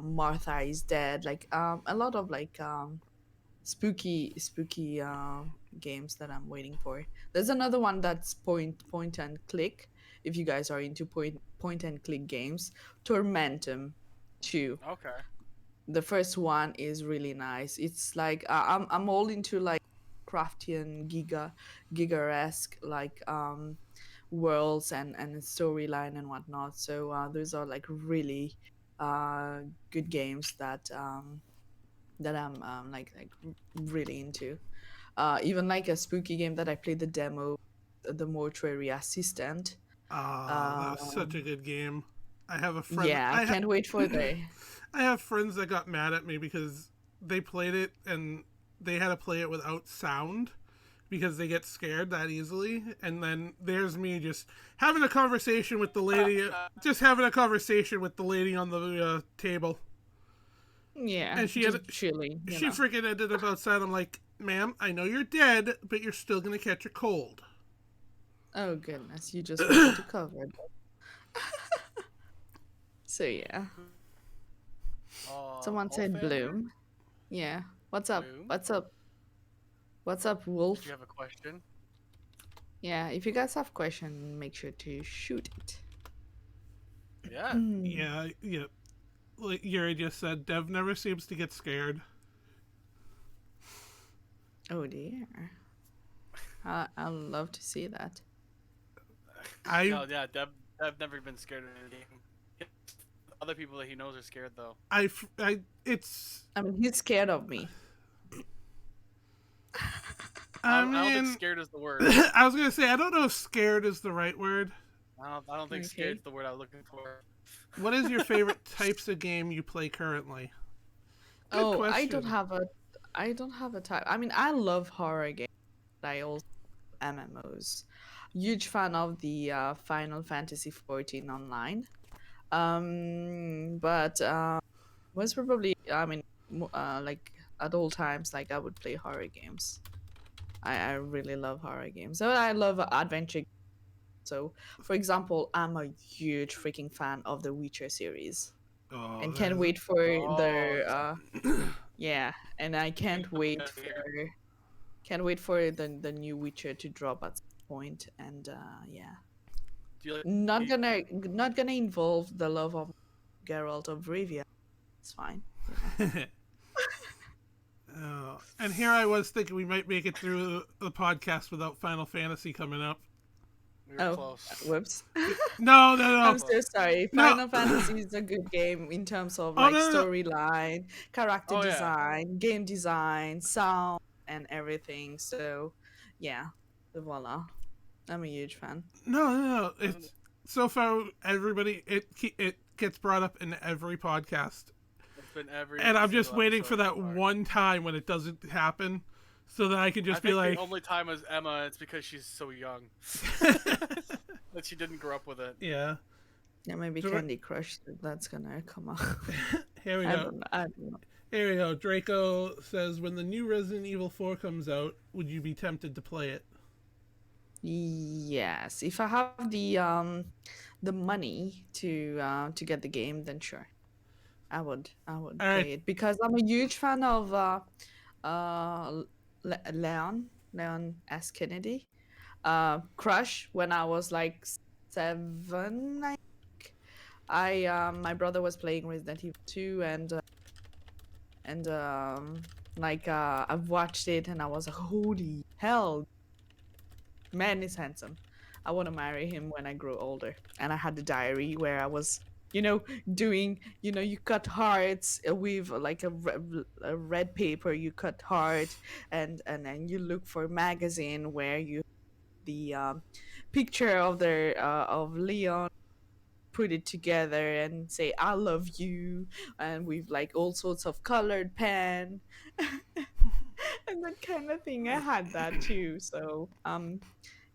Martha is Dead. Like a lot of like spooky games that I'm waiting for. There's another one that's point and click. If you guys are into point and click games, Tormentum 2. Okay. The first one is really nice. It's like I'm all into like Craftian Giga-esque like worlds and storyline and whatnot. So those are like really good games that that I'm really into. Even like a spooky game that I played the demo, the Mortuary Assistant. Oh, that was such a Um, good game. I have a friend. yeah, I can't wait for the. I have friends that got mad at me because they played it and they had to play it without sound because they get scared that easily. And then there's me just having a conversation with the lady, just having a conversation with the lady on the table. Yeah, And she just had chilling, she freaking ended up outside. I'm like, ma'am, I know you're dead, but you're still gonna catch a cold. Oh goodness, you just wanted to cover it. So yeah, someone said Wolfander? Bloom. Yeah, what's up? Bloom? What's up? What's up, Did Wolf? you have a question? Yeah, if you guys have question, make sure to shoot it. Yeah. Yeah. Like Yuri just said, Dev never seems to get scared. Oh dear. I'd love to see that. No, yeah, I've never been scared of a game. Other people that he knows are scared though. It's. I mean, he's scared of me. I I don't think mean, scared is the word. I was gonna say I don't know if scared is the right word. I don't think Okay. scared is the word I was looking for. What is your favorite types of game you play currently? Good Oh, question. I don't have a type. I mean, I love horror games. But I also MMOs. Huge fan of the Final Fantasy 14 online. But most probably, I mean, like at all times, like I would play horror games. I really love horror games. So I love adventure. So, for example, I'm a huge freaking fan of the Witcher series, Oh, and that can't is. wait for Oh, yeah, and I can't wait for the new Witcher to drop at some point, and yeah, do you like? not gonna involve the love of Geralt of Rivia. It's fine. Oh, and here I was thinking we might make it through the podcast without Final Fantasy coming up. We were Oh, close. whoops. No, no, no. I'm so sorry. No. Final Fantasy is a good game in terms of Oh, like no, no. storyline, character Oh, yeah. design, game design, sound, and everything. So, yeah, voila. I'm a huge fan. No. It's so far everybody. It gets brought up in every podcast, It's been every. and I'm just single waiting for episode that so far. one time when it doesn't happen, so that I can I just think be like, the only time is Emma. It's because she's so young that she didn't grow up with it. yeah. Yeah, maybe Dra- Candy Crush. That's gonna come out. Here we I go. don't know. I don't know. Here we go. Draco says, when the new Resident Evil 4 comes out, would you be tempted to play it? Yes, if I have the money to get the game, then sure, I would All play right. it because I'm a huge fan of Leon S. Kennedy. Crush when I was like 7. I my brother was playing Resident Evil 2 and I've watched it and I was like, holy hell, man is handsome. I want to marry him when I grow older. And I had the diary where I was, doing, you cut hearts with like a red paper. You cut heart, and then you look for magazine where you the picture of Leon, put it together and say I love you, and with like all sorts of colored pen and that kind of thing. I had that too. So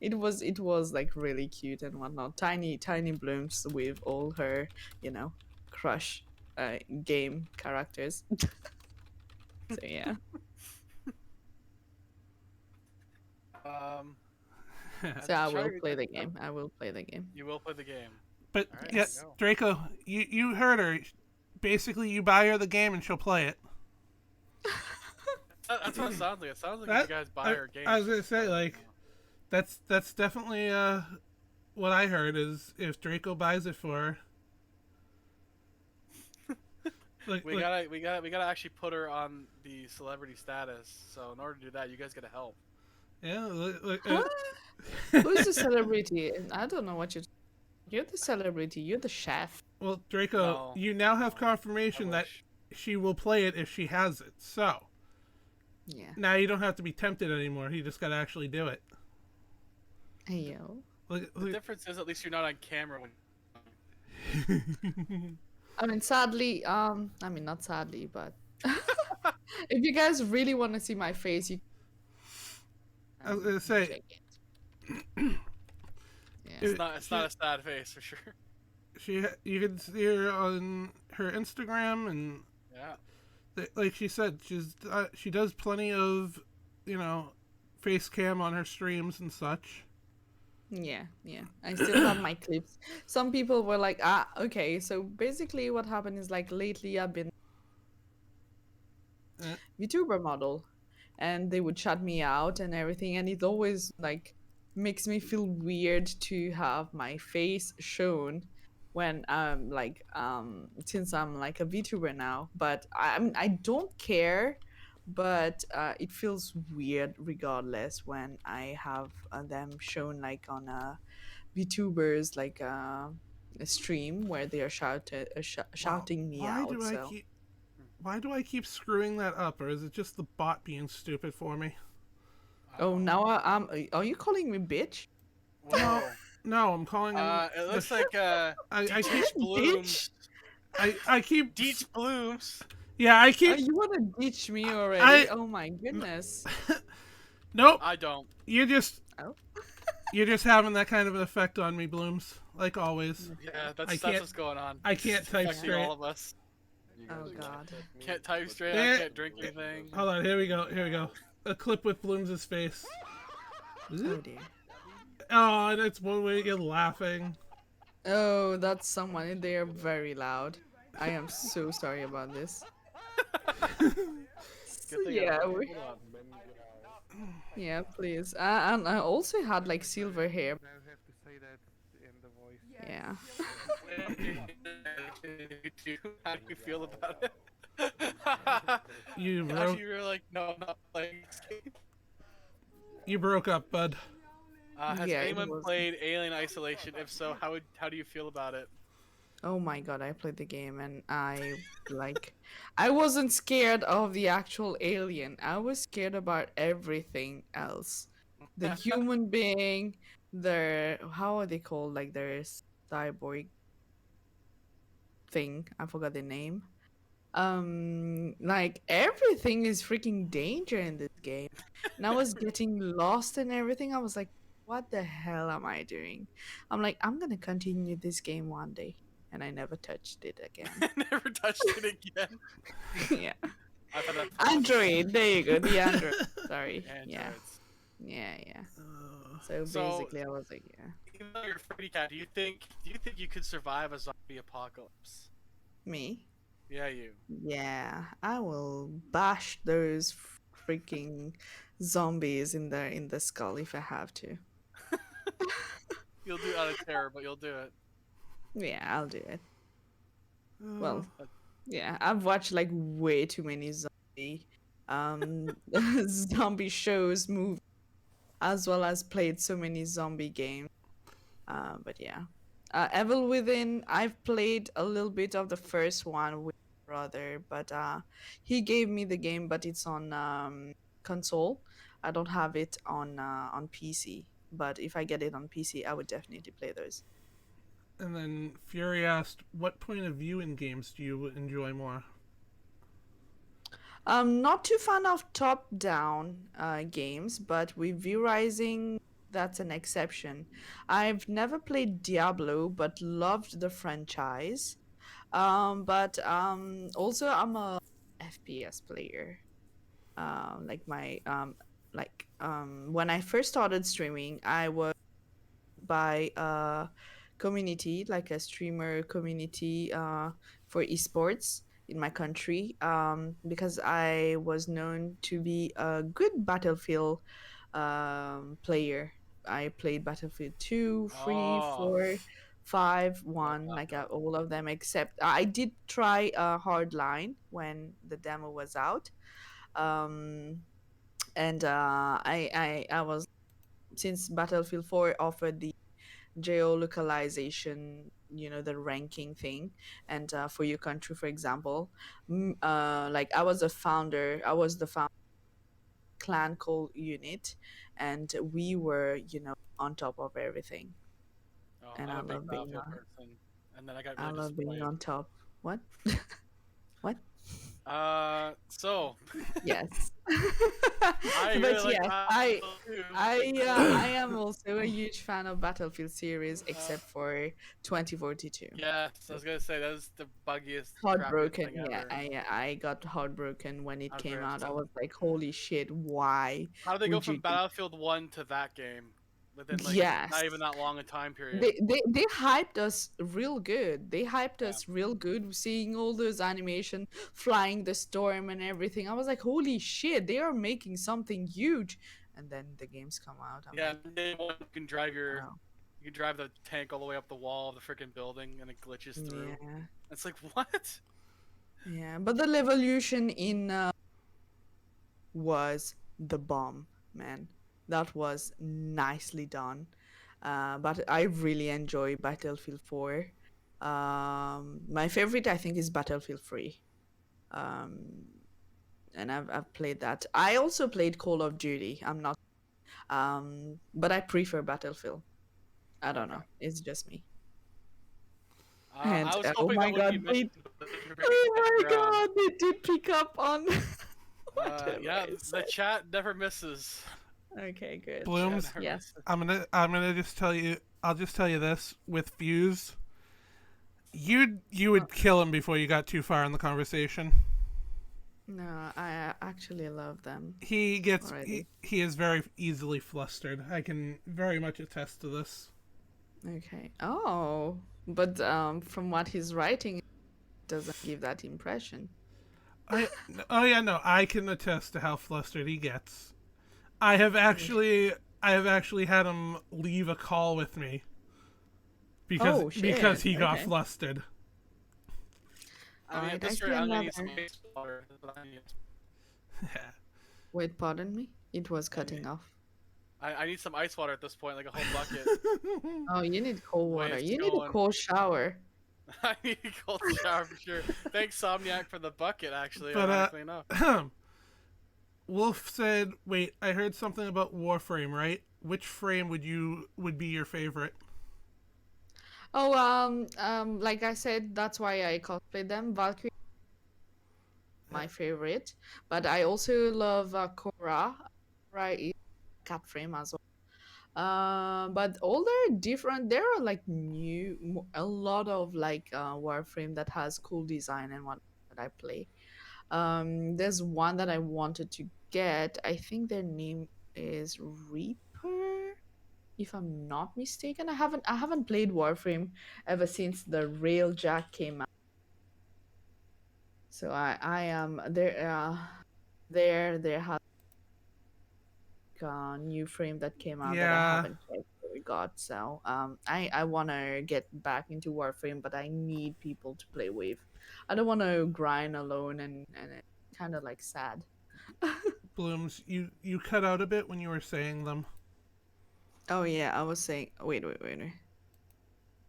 it was like really cute and whatnot. Tiny blooms with all her, crush game characters. So yeah. Um, So I will Sure, play the game. I will play the game. You will play the game. But All right, yeah, there you go. Draco, you heard her. Basically, you buy her the game and she'll play it. That's what it sounds like. It sounds like That- you guys buy her games. I was gonna say, like, that's definitely what I heard is if Draco buys it for her. We gotta actually put her on the celebrity status. So in order to do that, you guys gotta help. Yeah, Who's the celebrity? I don't know what you're the celebrity. You're the chef. Well, Draco, No. you now have I confirmation that wish. she will play it if she has it. So Yeah. now you don't have to be tempted anymore. You just got to actually do it. Hey yo. Look, The look. difference is at least you're not on camera when. I mean, sadly, I mean, not sadly, but if you guys really want to see my face, you I was gonna say, check it. Yeah. It's not a sad face for sure. you can see her on her Instagram, and Yeah. like she said, she does plenty of, face cam on her streams and such. Yeah, yeah. I still have my clips. Some people were like, okay. So basically, what happened is like lately I've been Eh. VTuber model, and they would shut me out and everything, and it always like makes me feel weird to have my face shown when I'm like since I'm like a VTuber now. But I don't care, but it feels weird regardless when I have them shown like on a VTubers like a stream where they are shouting me Why out. do I So keep? Why do I keep screwing that up, or is it just the bot being stupid for me? oh, now are you calling me bitch? Whoa. No, I'm calling him. It looks like I keep. DeathBlooms. I keep. DeathBlooms. Yeah, I Oh, keep. you want to ditch me already? I- Oh my goodness. Nope. I don't. You're just. Oh. You're just having that kind of an effect on me, Blooms. Like always. Yeah, I that's can't- what's going on. I can't type Affecting straight. all of us. Oh god. Can't type straight. Eh. I can't drink anything. Hold on. Here we go. Here we go. A clip with Blooms' face. Oh dear. Oh, and it's one way to get laughing. Oh, that's someone. They are very loud. I am so sorry about this. So, Good thing yeah, I we, yeah, please. And I also had like silver hair. I have to say that in the voice. Yeah. How do you feel about it? You After broke. you were like, no, I'm not playing this game. You broke up, bud. Has Yeah, it anyone was- played Alien Isolation? If so, how do you feel about it? Oh my god, I played the game and I wasn't scared of the actual alien. I was scared about everything else. The human being, their how are they called? Like their cyborg thing. I forgot the name. Like everything is freaking danger in this game. And I was getting lost and everything. I was like, what the hell am I doing? I'm like, I'm gonna continue this game one day. And I never touched it again. Never touched it again. Yeah. I've had that Android, there you go, the Android. Sorry. Yeah. Androids. Yeah. So So- basically I was like, yeah. Even though you're a free cat, do you think you could survive a zombie apocalypse? Me? Yeah, you. Yeah. I will bash those freaking zombies in the skull if I have to. You'll do it out of terror, but you'll do it. Yeah, I'll do it. Oh. Well, yeah, I've watched like way too many zombie shows, movies, as well as played so many zombie games. But yeah, Evil Within. I've played a little bit of the first one with my brother, but he gave me the game, but it's on console. I don't have it on PC. But if I get it on PC, I would definitely play those. And then Fury asked, "What point of view in games do you enjoy more?" Not too fan of top-down games, but with View Rising, that's an exception. I've never played Diablo, but loved the franchise. But also I'm a FPS player. When I first started streaming, I was by a community, like a streamer community for esports in my country, because I was known to be a good Battlefield player. I played Battlefield 2, 3, Oh. 4, 5, 1, like all of them, except I did try Hardline when the demo was out. And I was since Battlefield 4 offered the geolocalization, the ranking thing, and for your country, for example, like I was the founder clan called unit, and we were, on top of everything. Oh, And I'm a big Battlefield person, and then I got I really love being disappointed. on top. What? What? So Yes. I really But like yes, Battlefield 2. I am also a huge fan of Battlefield series, except for 2042. Yes, I was gonna say that was the buggiest, crappiest Heartbroken. thing Yeah, ever. I got heartbroken when it I was came very out. I upset. was like, holy shit, why How did they go would from you do? Battlefield 1 to that game within like Yes. not even that long a time period? They hyped us real good. They hyped Yeah. us real good, seeing all those animation, flying the storm and everything. I was like, holy shit, they are making something huge. And then the games come out. I'm Yeah, like, day one you can drive wow. the tank all the way up the wall of the freaking building and it glitches through. Yeah. It's like what? Yeah. But the Levolution in was the bomb, man. That was nicely done. But I really enjoy Battlefield 4. My favorite, I think, is Battlefield 3. Um, and I've played that. I also played Call of Duty. I'm not, but I prefer Battlefield. I don't Okay. know. It's just me. I And was oh hoping my that would be god, mentioned, but they were very oh my underground. god, they did pick up on whatever Yeah, I the said. chat never misses. Okay, good. Chat Blooms, never Yes. misses. I'm gonna just tell you. I'll just tell you this: with Fuse, you would kill him before you got too far in the conversation. No, I actually love them He gets already. he is very easily flustered. I can very much attest to this. Okay. Oh, but from what he's writing, it doesn't give that impression. I oh yeah no, I can attest to how flustered he gets. I have Okay. actually I have actually had him leave a call with me Oh because shit. he got Okay. flustered. I All mean, at right. I this see rate, I'm gonna need another. some ice water. That's what I need. Wait, pardon me. It was I need, cutting off. I need some ice water at this point, like a whole bucket. Oh, you need cold The way water. it's You need a going. cold shower. I need a cold shower for sure. Thanks, Somniac, for the bucket. Actually, But ironically enough. Wolf said, "Wait, I heard something about Warframe, right? Which frame would be your favorite?" Oh, like I said, that's why I cosplay them. Valkyrie, my favorite, but I also love Korra. Korra is cat frame as well. But all they're different. There are like a lot of like Warframe that has cool design and what that I play. There's one that I wanted to get. I think their name is Reaper, if I'm not mistaken. I haven't played Warframe ever since the Railjack came out. So I am there. There has a new frame that came out that I Yeah, haven't checked or got. So I wanna get back into Warframe, but I need people to play with. I don't want to grind alone, and it's kind of like sad. Blooms, you cut out a bit when you were saying them. Oh yeah, I was saying. Wait.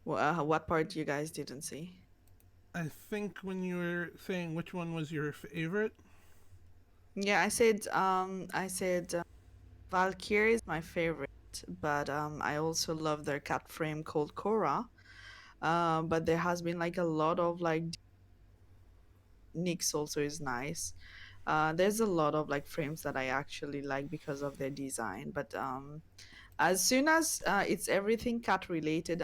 Well, what part you guys didn't see? I think when you were saying which one was your favorite. Yeah, I said Valkyrie is my favorite, but I also love their cat frame called Korra. But there has been like a lot of like Nyx also is nice. There's a lot of like frames that I actually like because of their design. But as soon as it's everything cat related,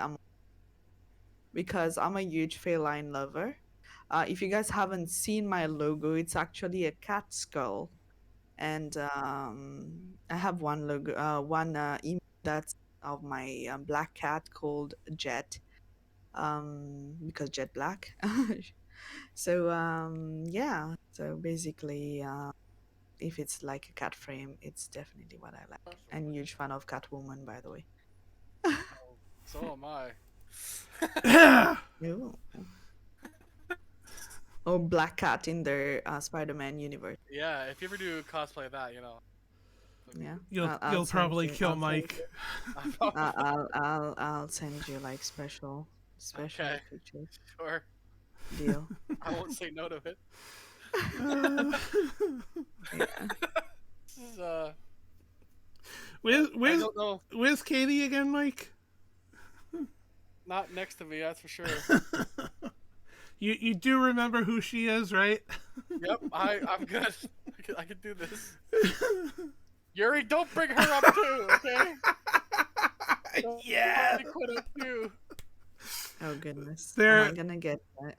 because I'm a huge feline lover. If you guys haven't seen my logo, it's actually a cat skull, and I have one logo, one image that's of my black cat called Jet, because Jet Black. So yeah, so basically, if it's like a cat frame, it's definitely what I like. And huge fan of Catwoman, by the way. Oh, so am I. Ooh. Or Black Cat in their Spider-Man universe. Yeah, if you ever do cosplay of that, you know. Yeah. You'll probably kill Mike. I'll send you like special Okay. pictures. Sure. Deal. I won't say no to it. Yeah. This is, I Where's don't know. where's Katie again, Mike? Not next to me, that's for sure. You do remember who she is, right? Yep, I'm good. I can do this. Yuri, don't bring her up too, okay? Yeah. Harley Quinn up too. Oh goodness. There-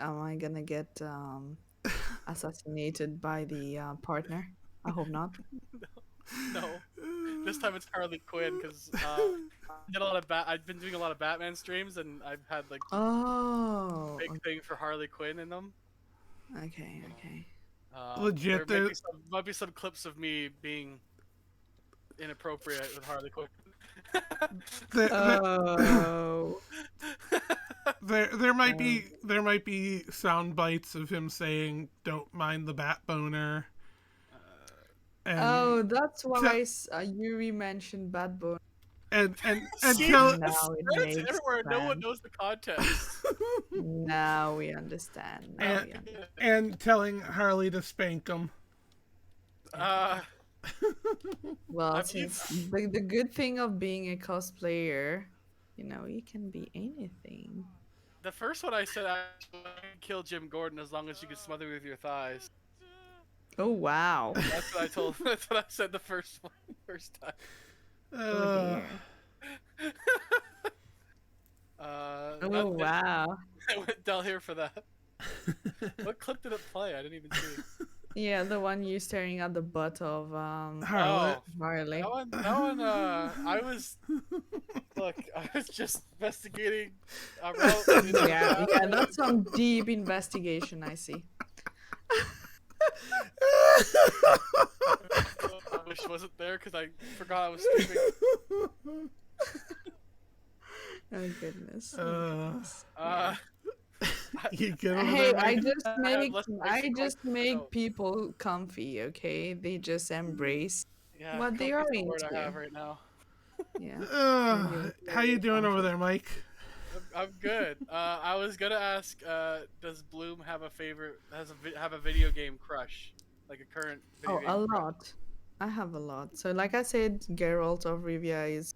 Am I gonna get assassinated by the partner? I hope not. No, this time it's Harley Quinn because I've been doing a lot of Batman streams and I've had like Oh. big thing for Harley Quinn in them. Okay. Legit, There might be some clips of me being inappropriate with Harley Quinn. Oh. There might be sound bites of him saying "Don't mind the bat boner." And, Oh, that's why Yuri mentioned Bad Boy. and See, tell Now it Spread it makes everywhere. No one sense. knows the context. Now we understand. and telling Harley to spank him. Well, I've since the good thing of being a cosplayer, you can be anything. The first one I said I can kill Jim Gordon as long as you can smother me with your thighs. Oh wow. That's what I told. That's what I said the first time. Oh dear. Oh wow. I went down here for that. What clip did it play? I didn't even see. Yeah, the one you staring at the butt of Harley. Harley. That one. I was just investigating. Yeah, that's some deep investigation. I see. I wish I wasn't there because I forgot I was streaming. Oh goodness. You get over Hey, there, I Mike? just make people comfy, okay? They just embrace Yeah, what they are comfy's the word I into. have right now. Yeah. How you doing over there, Mike? I'm good. I was gonna ask, does Bloom have a video game crush, like a current video game? A lot. I have a lot. So, like I said, Geralt of Rivia is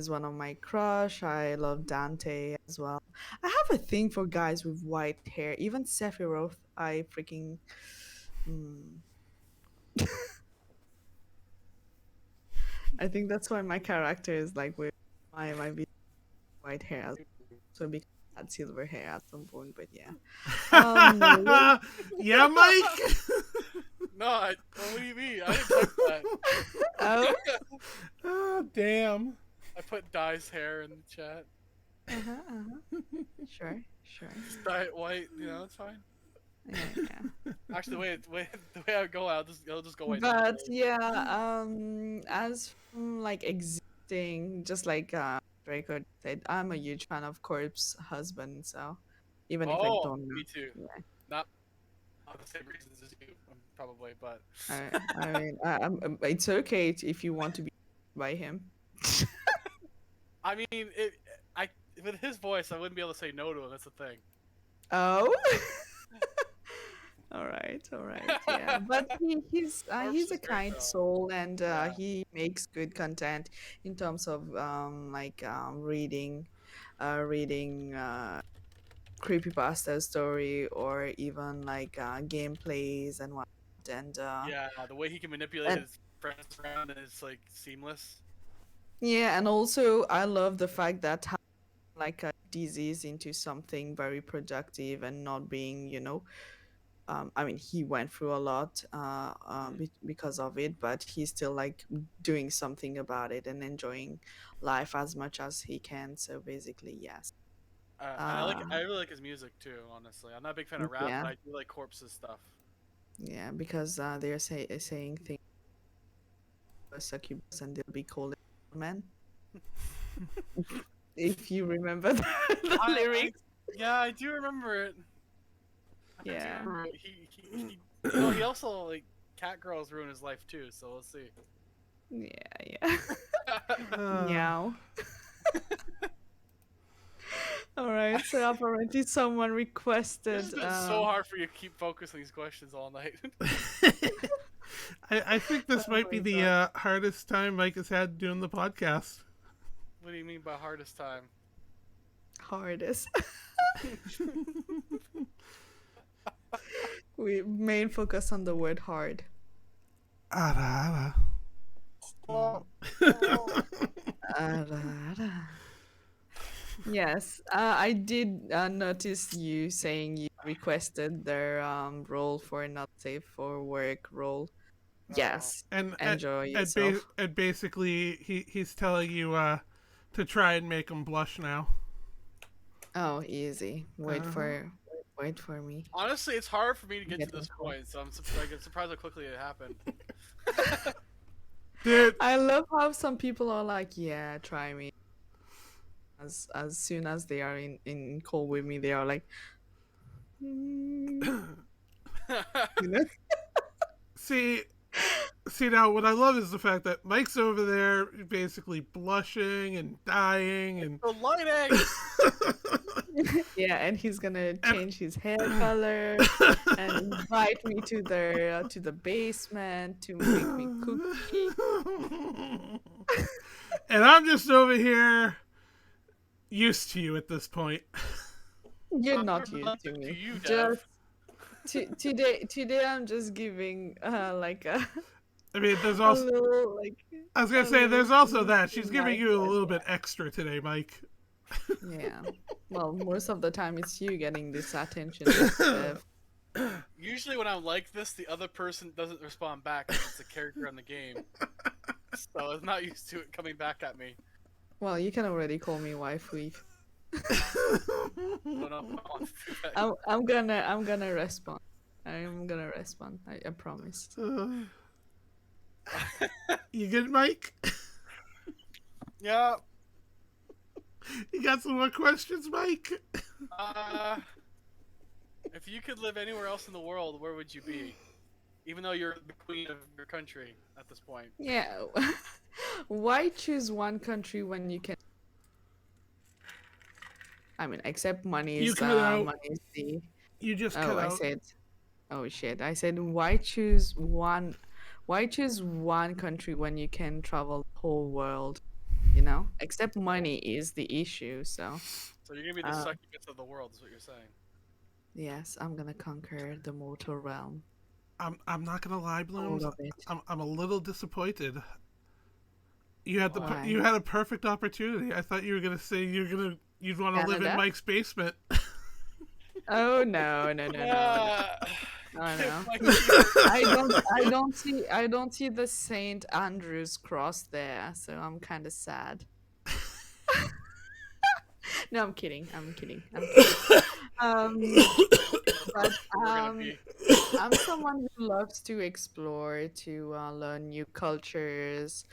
one of my crush. I love Dante as well. I have a thing for guys with white hair. Even Sephiroth, I freaking. I think that's why my character is like with my white hair. So because I had silver hair at some point, but yeah. Yeah, Mike. No, what do you mean? I didn't type that. Oh. Oh, damn. I put Dye's hair in the chat. Sure. Just dye it white, it's fine. Yeah. Actually, the way I go out, it'll just go white. But yeah, as from like existing, just like Draco said, I'm a huge fan of Corpse Husband. So even if I don't know, me too. yeah. Not the same reasons as you, probably, but. I mean, it's okay if you want to be by him. I mean, with his voice, I wouldn't be able to say no to him. That's the thing. Oh. All right, yeah. But he's a kind soul, and he makes good content in terms of reading creepypasta story, or even like gameplays and what. And yeah, the way he can manipulate his friends around is like seamless. Yeah, and also I love the fact that like a disease into something very productive and not being, I mean, he went through a lot because of it, but he's still like doing something about it and enjoying life as much as he can. So basically, yes. I really like his music too. Honestly, I'm not a big fan of rap, yeah. but I do like Corpse's stuff. Yeah, because they're saying things succubus and they'll be called men. If you remember the lyrics. Yeah, I do remember it. Yeah. He also like cat girls ruin his life too. So we'll see. Yeah. Uh, Meow. All right. So apparently someone This requested. has been so hard for you to keep focused on these questions all night. I think this Oh might be my the God. hardest time Mike has had doing the podcast. What do you mean by hardest time? Hardest. We main focus on the word hard. Ara, Oh, Ara. Yes, I did notice you saying you requested their role for not safe for work role. oh. Yes, and enjoy yourself. and basically he's telling you to try and make him blush now. Oh, easy. Wait for me. Honestly, it's hard for me to get to Getting this cold. point, so I'm surprised how quickly it happened. Dude, I love how some people are like, yeah, try me. As soon as they are in call with me, they are like, "Mm," you know? see now what I love is the fact that Mike's over there basically blushing and dying and The lighting. Yeah, and he's gonna change his hair color and invite me to the basement to make me cookie. and I'm just over here used to you at this point. You're I'm not never used done to to me. you, Just Dev. today I'm just giving like I mean, there's a also little like I was gonna a say little there's also sneak that she's in giving my you a head. little bit extra today, Mike. Yeah. Well, most of the time it's you getting this attention, Mr. Dev. Usually when I'm like this, the other person doesn't respond back because it's a character in the game. So I'm not used to it coming back at me. Well, you can already call me waifu. No, no, I want to do that. I'm gonna respond. I'm gonna respond. I promise. You good, Mike? Yeah. You got some more questions, Mike? If you could live anywhere else in the world, where would you be? Even though you're the queen of your country at this point. Yeah. Why choose one country when you can? I mean, except You cut out. money is the. You just Oh, cut I out. said. Oh shit! I said why choose one? Why choose one country when you can travel the whole world? You know, except money is the issue. So So you're gonna be the succubus of the world, is what you're saying. yes, I'm gonna conquer the mortal realm. I'm not gonna lie, Blooms. All of it. I'm a little disappointed. You had Why? you had a perfect opportunity. I thought you were gonna say you'd want to live in Canada? Mike's basement. Oh no. Oh no. Like, I don't see the St. Andrew's cross there, so I'm kind of sad. No, I'm kidding. I'm kidding. Um, but we're gonna be. I'm someone who loves to explore, to learn new cultures.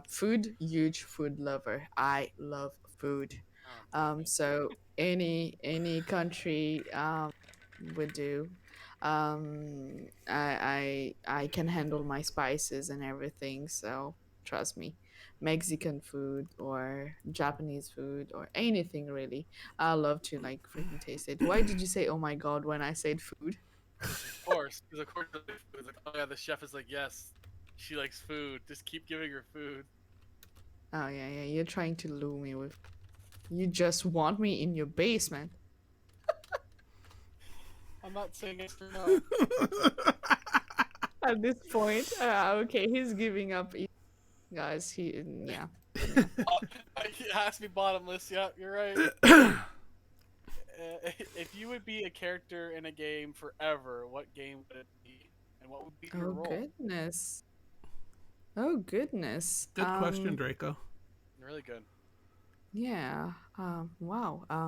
Food, huge food lover. I love food. So any country would do. I can handle my spices and everything. So trust me, Mexican food or Japanese food or anything really. I love to like freaking taste it. Why did you say oh my god when I said food? Of course, because of course, it's like, oh yeah, the chef is like, yes, she likes food. Just keep giving her food. Oh yeah, you're trying to lure me with. You just want me in your basement. I'm not saying yes or no. At this point, okay, he's giving up. Guys, yeah. It has to be bottomless. Yeah, you're right. If you would be a character in a game forever, what game would it be, and what would be your Oh role? goodness. Oh goodness. Good question, Draco. Really good. Yeah. Wow. I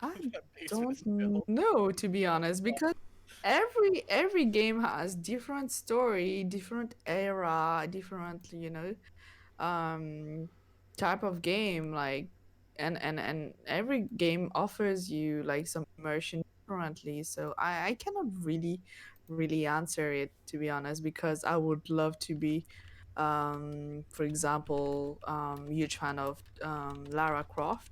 That basement is don't built. know to be honest because every game has different story, different era, different type of game like and every game offers you like some immersion differently. So I cannot really answer it to be honest because I would love to be For example, huge fan of Lara Croft.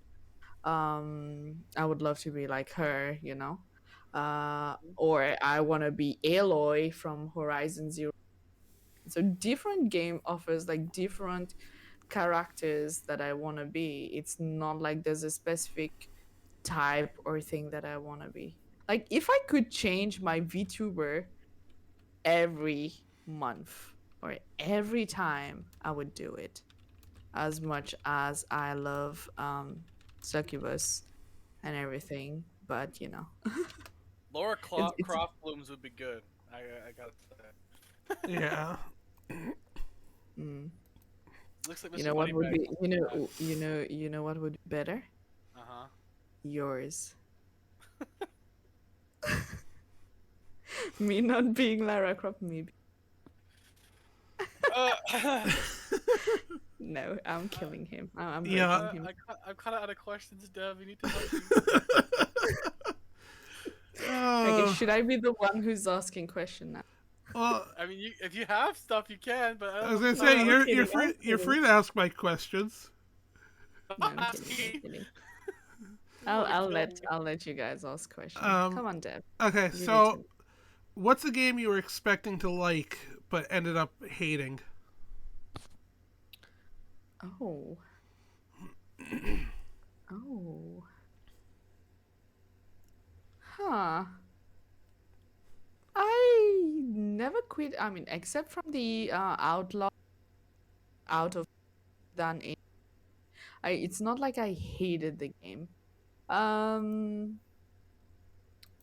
I would love to be like her, you know. Or I want to be Aloy from Horizon Zero. So different game offers like different characters that I want to be. It's not like there's a specific type or thing that I want to be. Like if I could change my VTuber every month or every time, I would do it. As much as I love Succubus and everything, but you know, Laura it's Croft Blooms would be good. I gotta say. Yeah. mm, Looks like you Mr. know what would Moneybags. be you know what would be better? Uh huh. Yours. Me not being Lara Croft, maybe. No, I'm killing him. I'm Yeah. breaking him. I'm kind of out of questions, Dev. You need to help me. I guess Oh, should I be the one who's asking question now? well, I mean, if you have stuff, you can. But I was don't gonna know. say I'm you're kidding, free I'm you're kidding. free to ask my questions. No, I'm kidding. I'm kidding. I'll let you guys ask questions. Um, Come on, Deb. Okay, Leave it to so me. what's a game you were expecting to like but ended up hating? Oh. Oh. Huh. I never quit. I mean, except from the Outlaw out of done it. It's not like I hated the game. Um.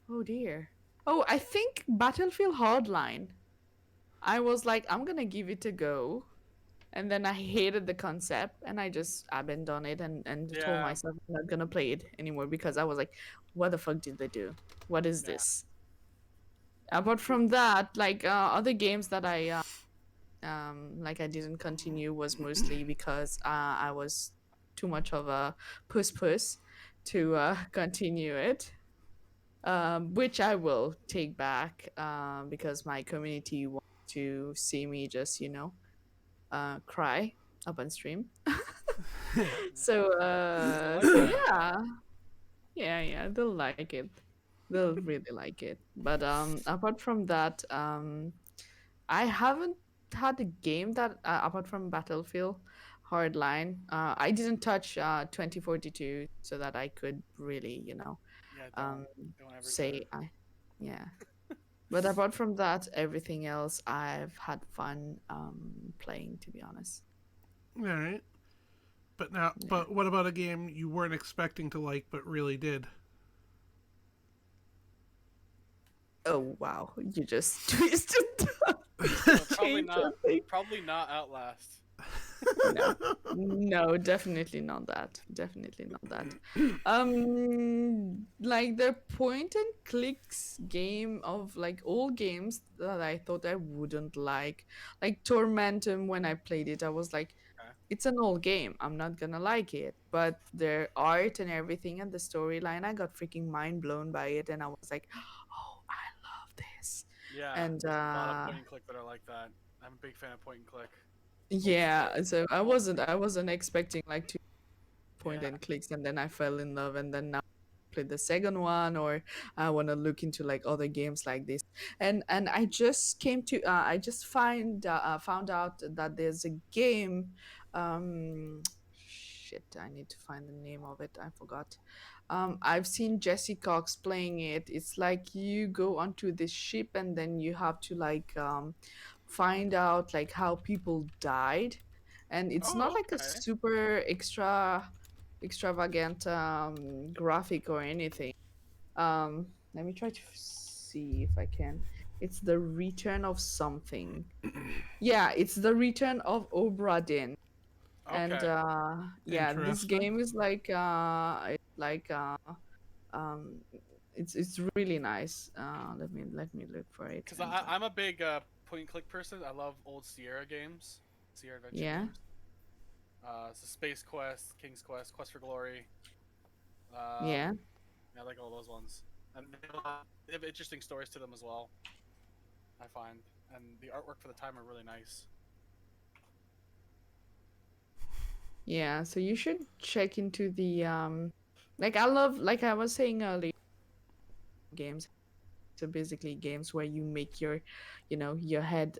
Oh dear. Oh, I think Battlefield Hardline. I was like, I'm gonna give it a go. And then I hated the concept and I just abandoned it and told Yeah, myself I'm not gonna play it anymore because I was like, what the fuck did they do? What is yeah. this? Apart from that, like other games that I didn't continue was mostly because I was too much of a puss to continue it. Which I will take back because my community wants to see me just, you know, cry up on stream. So I like so that. yeah, they'll like it. They'll really like it. But apart from that, I haven't had a game that apart from Battlefield Hardline, I didn't touch 2042 so that I could really, you know, Yeah, um don't ever do say it. I yeah. But apart from that, everything else I've had fun playing, to be honest. All right. Yeah. But what about a game you weren't expecting to like but really did? Oh wow, you just twisted Probably change not. that thing. Probably not Outlast. No, no, definitely not that. Definitely not that. Like the point and clicks game of like old games that I thought I wouldn't like Tormentum. When I played it, I was like, Okay. it's an old game. I'm not gonna like it. But the art and everything and the storyline, I got freaking mind blown by it, and I was like, oh, I love this. Yeah, And there's a lot of point and click that are like that. I'm a big fan of point and click. yeah, so I wasn't expecting like to point Yeah. and clicks, and then I fell in love, and then now I play the second one, or I want to look into like other games like this. And I just I just found out that there's a game. Shit, I need to find the name of it. I forgot. I've seen Jesse Cox playing it. It's like you go onto this ship and then you have to like find out like how people died, and it's not Oh, like a okay. super extravagant graphic or anything. Let me try to see if I can. It's the return of something. Yeah, it's the return of Obra Dinn. And Okay. yeah, this Interesting. game is like um it's really nice. Let me look for it. Because And I'm a big point and click person. I love old Sierra games, Sierra Adventure yeah, games. So Space Quest, King's Quest, Quest for Glory. yeah. I like all those ones. And they have interesting stories to them as well, I find. And the artwork for the time are really nice. Yeah, so you should check into the like I love, like I was saying earlier, games. So basically games where you make your head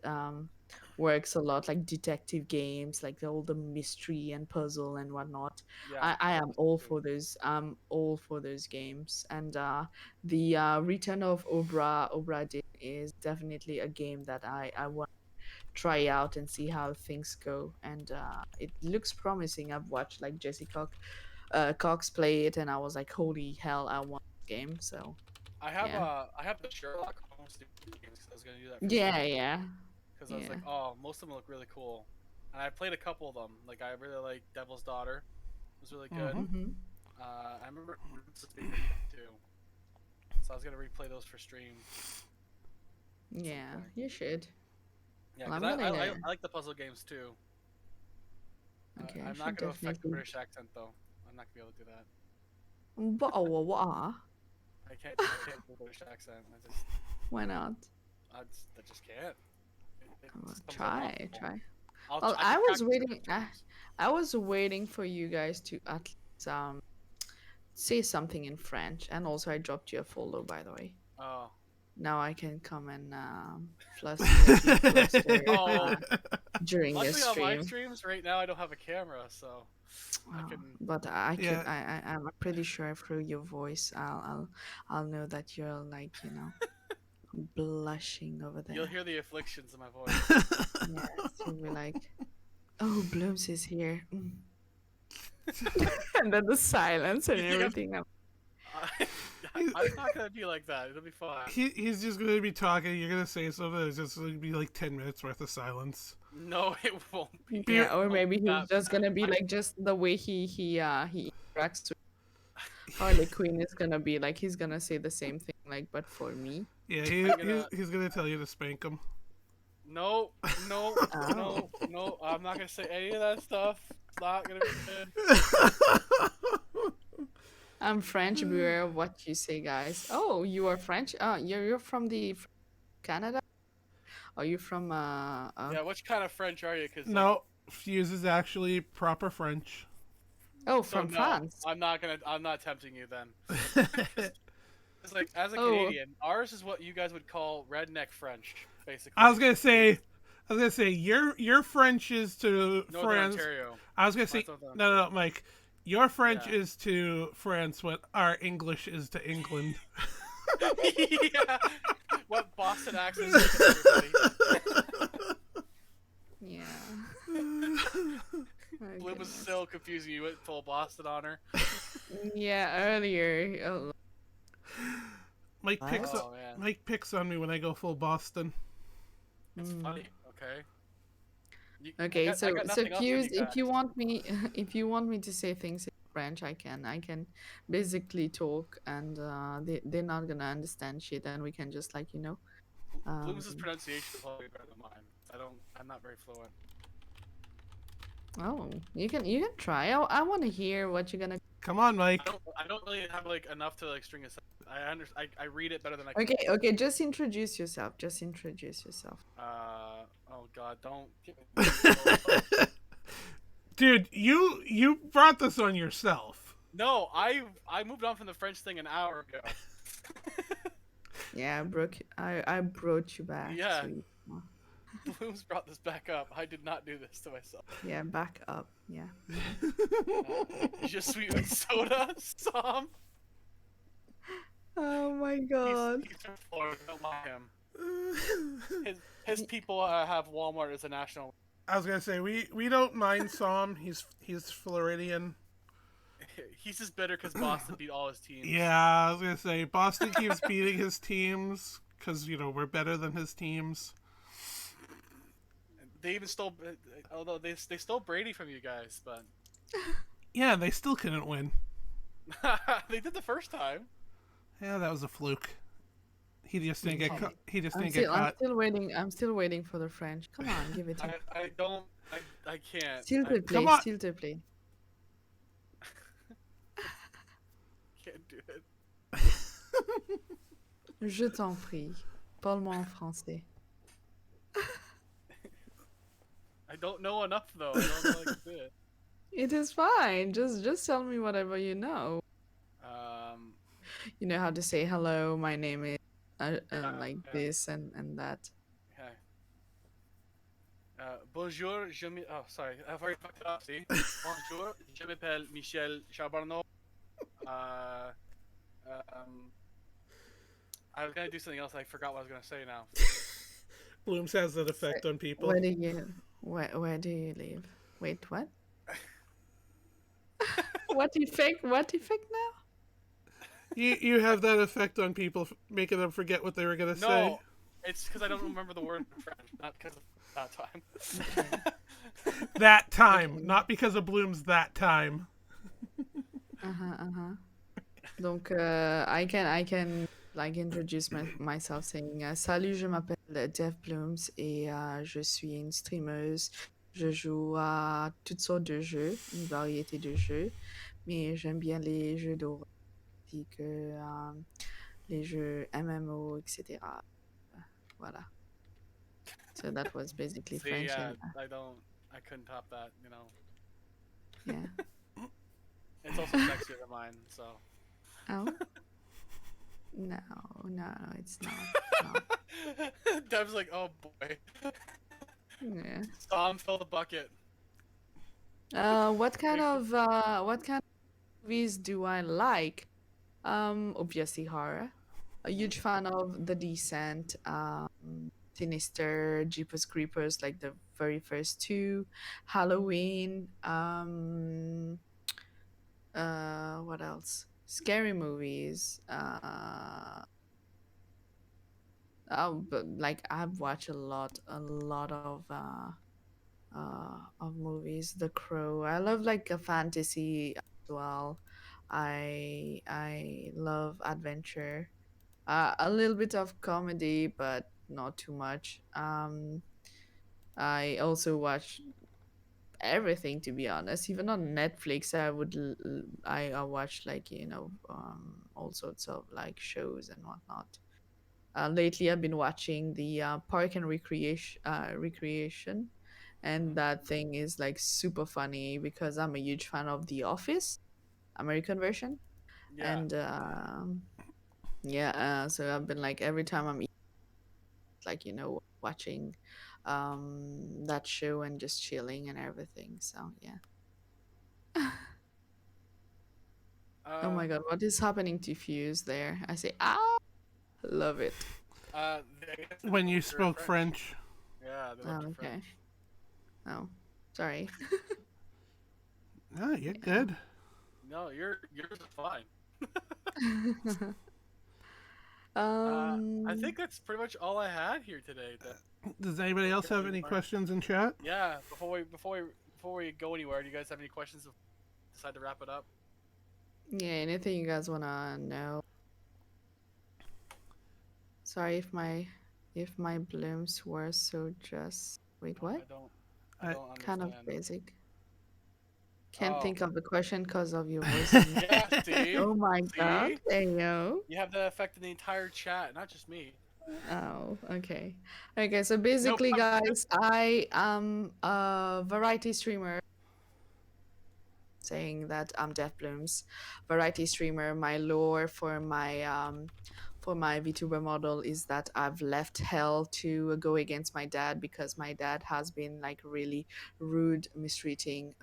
works a lot, like detective games, like all the mystery and puzzle and whatnot. Yeah, I am those all too. for those. I'm all for those games. And the Return of Obra Dinn is definitely a game that I want try out and see how things go. And it looks promising. I've watched like Cox play it, and I was like, holy hell, I want this game. So yeah, I have the Sherlock Holmes games 'cause I was gonna do that for yeah, stream yeah, because I was yeah. like, oh, most of them look really cool, and I played a couple of them. Like I really like Devil's Daughter, it was really good. Mhm. Mm-hmm. I remember Roots was pretty good too, so I was gonna replay those for stream at some Yeah, point. you should. Yeah, Well, because I'm gonna. I like the puzzle games too. Okay, I I'm not should gonna affect the definitely. British accent though. I'm not gonna be able to do that. What? I can't do a British accent. Why not? I just can't. It Well, just comes out try, awful. try. Well, I can I was practice it waiting. afterwards. I was waiting for you guys to at least say something in French, and also I dropped you a follow, by the way. Oh. Now I can come and make you fluster Oh, during your luckily on my stream. streams right now I don't have a camera, so I Wow. can. But I could. Yeah. I'm pretty sure through your voice, I'll know that you're like blushing over You'll there. hear the afflictions in my voice. Yes, you'll be like, "Oh, Blooms is here," and then the silence and You think everything. I, I'm not gonna be like that. It'll be fine. He's just gonna be talking. You're gonna say something. It's just gonna be like 10 minutes worth of silence. No, it won't be. Yeah, or It won't maybe be he's that just gonna be bad. like just the way he interacts with Harley Quinn is gonna be like he's gonna say the same thing, like, but for me. Yeah, I'm gonna. he's gonna tell you to spank him. No, no, Oh. no, no. I'm not gonna say any of that stuff. It's not gonna be good. I'm French. Beware of what you say, guys. Oh, you are French. You're from the Canada. Are you from Yeah, which kind of French are you? Cause No, Fuse is actually proper French. Oh, so from no, France. I'm not tempting you then. I It's like as a Oh. Canadian, ours is what you guys would call redneck French, basically. was gonna say your French is to Northern France. Ontario. I was gonna say Mine's Northern no, Mike. Your French Yeah. is to France what our English is to England. Yeah. What Boston accent is to everybody? Yeah. Oh, Bloom was goodness. so confusing. You went full Boston on her. Yeah, earlier. Oh, Mike What? picks Oh man, Mike picks on me when I go full Boston. it's mm. funny. Okay. Okay, I got so nothing else on Q's, you guys. if you want me to say things in French, I can basically talk, and they're not gonna understand shit, and we can just like Bloom's pronunciation is probably better than mine. I'm not very fluent. oh, you can try. I want to hear what you're gonna. Come on, Mike. I don't really have like enough to like string a sentence. I read it better than I can. Okay, just introduce yourself. Just introduce yourself. Oh god, don't give me. Dude, you brought this on yourself. No, I moved on from the French thing an hour ago. Yeah, I brought you back. Yeah. sweet. Bloom's brought this back up. I did not do this to myself. Yeah, back up. Yeah. You just sweet with soda, Sam. Oh my He's from Florida. Don't mind him. His people have Walmart as a national. I was gonna say we don't mind Sam. He's Floridian. He's just bitter because Boston beat all his teams. Yeah, I was gonna say Boston keeps beating his teams because we're better than his teams. They even stole, although they stole Brady from you guys, but Yeah, they still couldn't win. they did the first time. Yeah, that was a fluke. He just didn't get caught. He just I'm didn't get caught. still waiting for the French. Come on, give it to me. I can't. S'il te Come plaît, on. s'il te plaît. Can't do it. Je t'en prie. Parle-moi en français. I don't know enough though. I don't know how to do it. It is fine. Just tell me whatever you know. Um, You know how to say hello. My name is yeah, like yeah, this and that. okay. Bonjour, oh, sorry, I've already fucked it up, see? Bonjour, je m'appelle Michel Charbonneau. Uh, um, I was gonna do something else, I forgot what I was gonna say now. Blooms has that effect on people. Where do you live? Wait, what? What effect? What effect now? You have that effect on people, making them forget what they were gonna say. No, it's because I don't remember the word in French, not because of that time. Okay. That time, Okay. not because of Bloom's that time. Uh-huh. Donc, I can like introduce myself saying salut, je m'appelle DeathBlooms et je suis une streameuse. Je joue à toutes sortes de jeux, une variété de jeux, mais j'aime bien les jeux d'horreur ainsi que les jeux MMO, etc. Voilà. So that was basically See, French yeah, and I couldn't top that, you know. yeah. It's also sexier than mine, so. Oh no, it's not. Dev's like, oh boy. Yeah. Tom, fill the bucket. What kind of movies do I like? Obviously horror. A huge fan of The Descent, Sinister, Jeepers Creepers, like the very first two, Halloween. What else? Scary movies. But like I've watched a lot of movies. The Crow. I love like a fantasy as well. I love adventure. A little bit of comedy, but not too much. I also watch everything to be honest. Even on Netflix, I watch like all sorts of like shows and whatnot. Lately, I've been watching the Park and Recreation, and that thing is like super funny because I'm a huge fan of The Office, American version, Yeah. and yeah, so I've been like every time I'm like watching that show and just chilling and everything. So yeah. Oh my Um, god, what is happening to Fuse there? I say ah, love it. I guess they When you look for spoke French. Yeah, they look Oh, for okay. French. Oh, sorry. Oh, you're Yeah. good. No, yours is fine. I um think that's pretty much all I had here today. Does anybody else have any questions in chat? Yeah, before we go anywhere, do you guys have any questions? Decide to wrap it up. yeah, anything you guys wanna know? Sorry if my blooms were so just wait, Oh, what? I I, don't Kind of understand. basic. Can't Oh, think of the question because of your voice. yeah. See, Oh my god. see, There you go. you have that effect in the entire chat, not just me. Oh, okay. Okay, so No, basically, guys, I am a variety streamer saying that I'm DeathBlooms, variety streamer. My lore for my VTuber model is that I've left hell to go against my dad because my dad has been like really rude, mistreating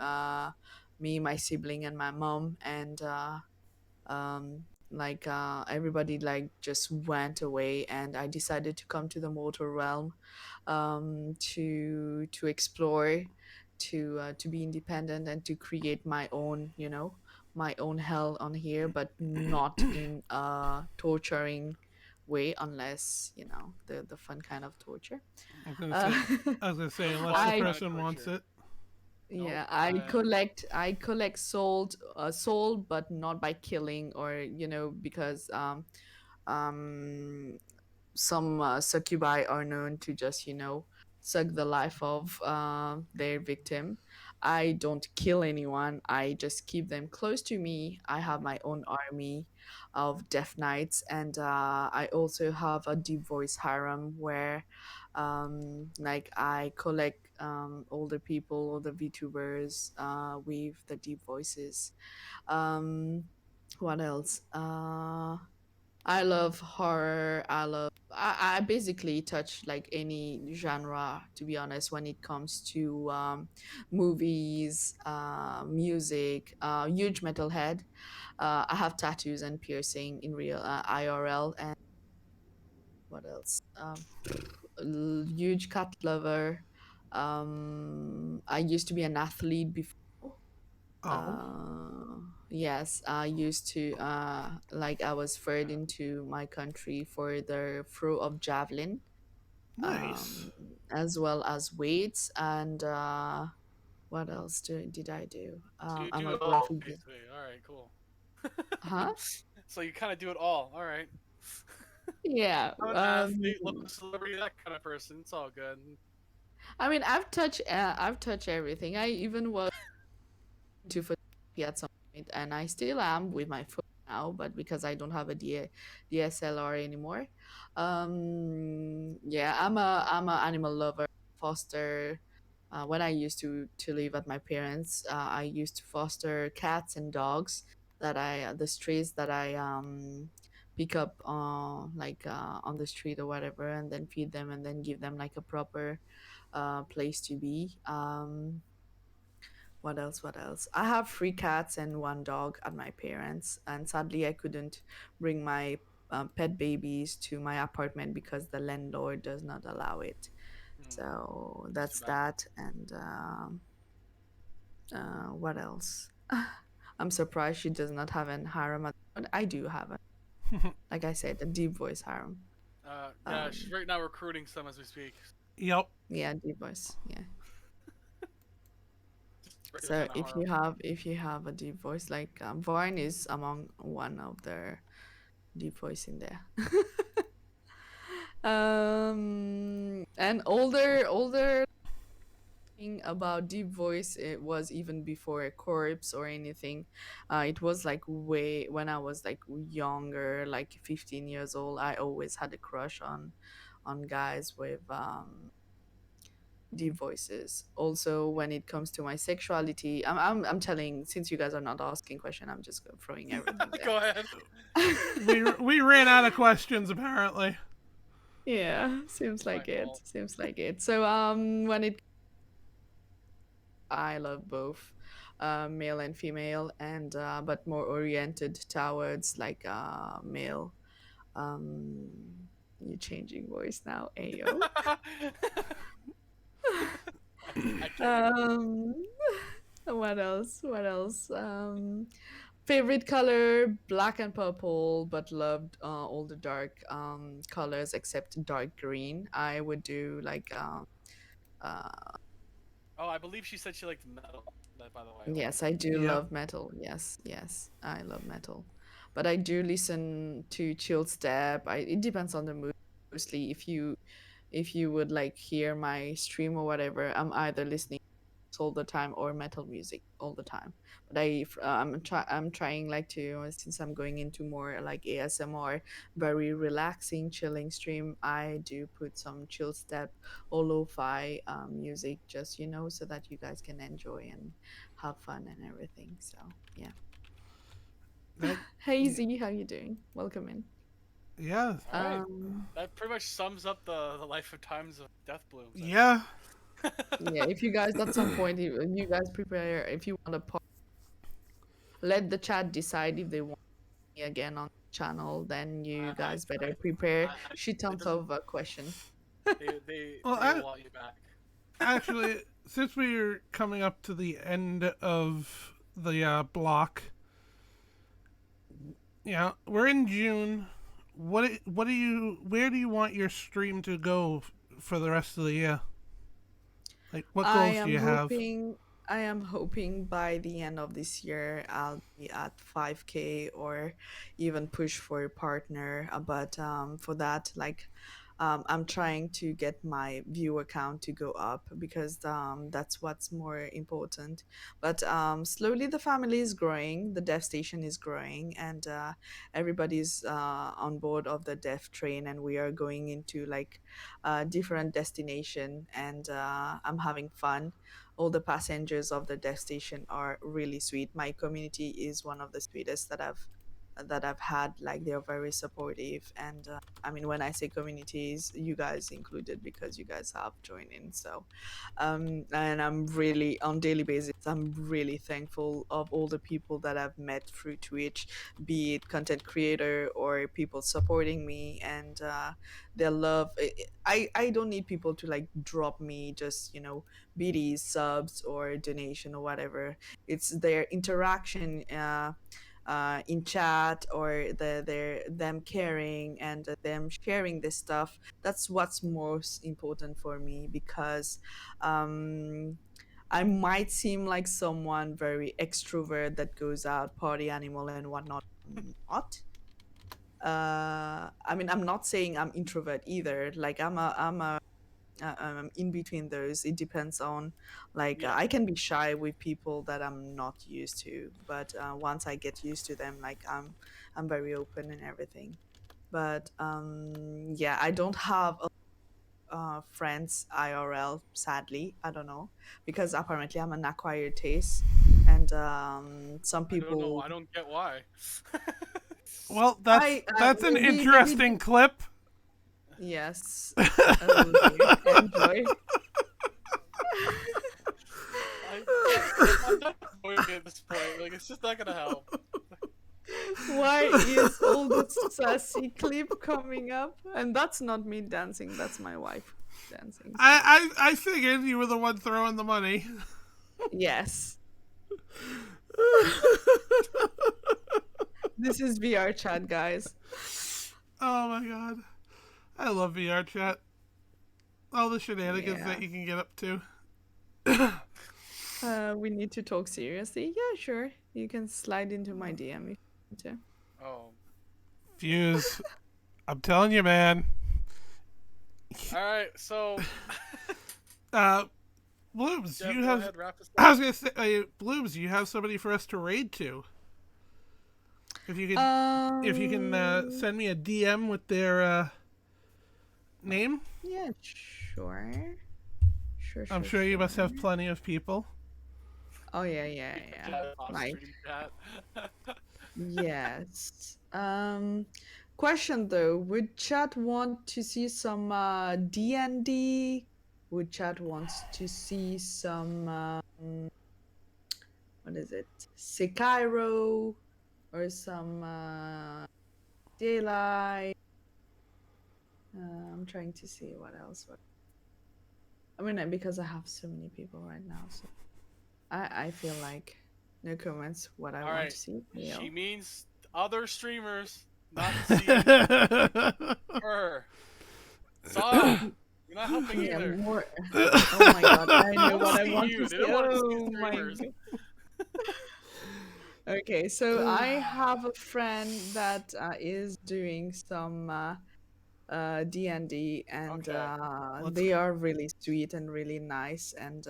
me, my sibling, and my mom, and um everybody like just went away, and I decided to come to the mortal realm to explore, to be independent and to create my own, my own hell on here, but not in a torturing way, unless the fun kind of torture. I was gonna uh, say, unless the Fun I kind of person wants torture. it. Nope. yeah, I collect soul, but not by killing, or because um some succubi are known to just suck the life of their victim. I don't kill anyone. I just keep them close to me. I have my own army. of Death Knights, and I also have a deep voice harem where like I collect older people, older VTubers with the deep voices. um what else? I love horror. I basically touch like any genre, to be honest, when it comes to movies, music. Huge metalhead. I have tattoos and piercing in real IRL. And what else? Huge cat lover. I used to be an athlete before. Oh, Yes, I used to like I was third into my country for the throw of javelin, nice. as well as weights. And what else did I do? So you I'm do a it all, graphic basically. All right, cool. huh? So you kind of do it all. All right. Yeah. I'm an athlete, local celebrity, that kind of person. It's all good. I mean, I've touched everything. I even was into photography at some point, and I still am with my phone now, but because I don't have a DSLR anymore. Yeah, I'm a animal lover, foster. When I used to live at my parents, I used to foster cats and dogs that I the strays that I pick up like on the street or whatever, and then feed them and then give them like a proper place to be. What else? What else? I have three cats and one dog at my parents, and sadly, I couldn't bring my pet babies to my apartment because the landlord does not allow it. So That's too that's bad. that. And what else? I'm surprised she does not have an harem, but I do have it. Like I said, a deep voice harem. Yeah, she's right now recruiting some as we speak. Yep. Yeah, deep voice. Yeah. Just regular So kind of horror. if you have a deep voice, like Vaughn is among one of their deep voice in there. And older thing about deep voice, it was even before a corpse or anything. It was like way when I was like younger, like 15 years old. I always had a crush on guys with deep voices. Also, when it comes to my sexuality, I'm telling, since you guys are not asking question, I'm just throwing everything there. Go ahead. We ran out of questions apparently. Yeah, seems It's my like it. fault. Seems like it. So when it I love both male and female, and but more oriented towards like male. Um, you changing voice now, Ayo. I can't wait. um, what else? What else? Favorite color, black and purple, but loved all the dark colors except dark green. I would do like uh, Oh, I believe she said she liked metal. By the way, yes, I do Yep. love metal. Yes, yes, I love metal. But I do listen to chill step. It depends on the mood. Mostly, if you would like hear my stream or whatever, I'm either listening all the time or metal music all the time. But I'm trying like to, since I'm going into more like ASMR, very relaxing, chilling stream. I do put some chill step or lo-fi music, just so that you guys can enjoy and have fun and everything. So yeah. That Hey Z, how you doing? Welcome in. yeah. all right. Um, That pretty much sums up the life of times of DeathBlooms. Yeah. yeah, if you guys at some point, you guys prepare, if you want to let the chat decide if they want me again on the channel, then you guys better prepare shit It tons doesn't. of question. Well, They will want you back. actually, since we're coming up to the end of the block, yeah, we're in June. What do you? Where do you want your stream to go for the rest of the year? Like, what I goals do am you have? hoping I am hoping by the end of this year I'll be at 5K or even push for a partner. But for that, like I'm trying to get my viewer count to go up because that's what's more important. But slowly the family is growing, the dev station is growing, and everybody's on board of the dev train, and we are going into like different destination, and I'm having fun. All the passengers of the dev station are really sweet. My community is one of the sweetest that I've had. Like they're very supportive, and I mean, when I say communities, you guys included because you guys have joined in. So, and I'm really on daily basis. I'm really thankful of all the people that I've met through Twitch, be it content creator or people supporting me, and their love. I don't need people to like drop me just BDs, subs, or donation or whatever. It's their interaction. In chat, or them caring and them sharing this stuff. That's what's most important for me, because um I might seem like someone very extrovert that goes out party animal and whatnot. I'm not. I mean, I'm not saying I'm introvert either. Like I'm in between those. It depends on, like, Yeah. I can be shy with people that I'm not used to, but once I get used to them, like, I'm very open and everything. But yeah, I don't have friends IRL, sadly. I don't know, because apparently I'm an acquired taste, and some I don't know. people. I don't get why. Well, that's an Maybe interesting clip. yes. Okay. Enjoy. I'm not avoiding it at this point. Like, it's just not gonna help. Why is all this sassy clip coming up? And that's not me dancing, that's my wife dancing. I figured you were the one throwing the money. Yes. This is VR chat, guys. Oh my god. I love VR chat. All the shenanigans that you can get up to. We need to talk seriously. Yeah, sure. You can slide into my DM if you want to. Oh. Fuse. I'm telling you, man. Alright, so. Blooms, Jeff, you go have. ahead, wrap this I up. was gonna say, Blooms, you have somebody for us to raid to. If you can send me a DM with their name. Yeah, sure. I'm sure you must have plenty of people. Oh yeah. Like, Stream chat. yes. Question though, would chat want to see some D&D? Would chat want to see some what is it? Sekiro or some Daylight? I'm trying to see what else. I mean, because I have so many people right now, so I feel like no comments. What I want to see. She means other streamers, not see her. Saw. You're not helping either. More. Oh my god! I know what I want you. to They see. don't want to see Oh my streamers. god. Okay, so I have a friend that is doing some D&D, and Okay. they are really sweet and really nice, and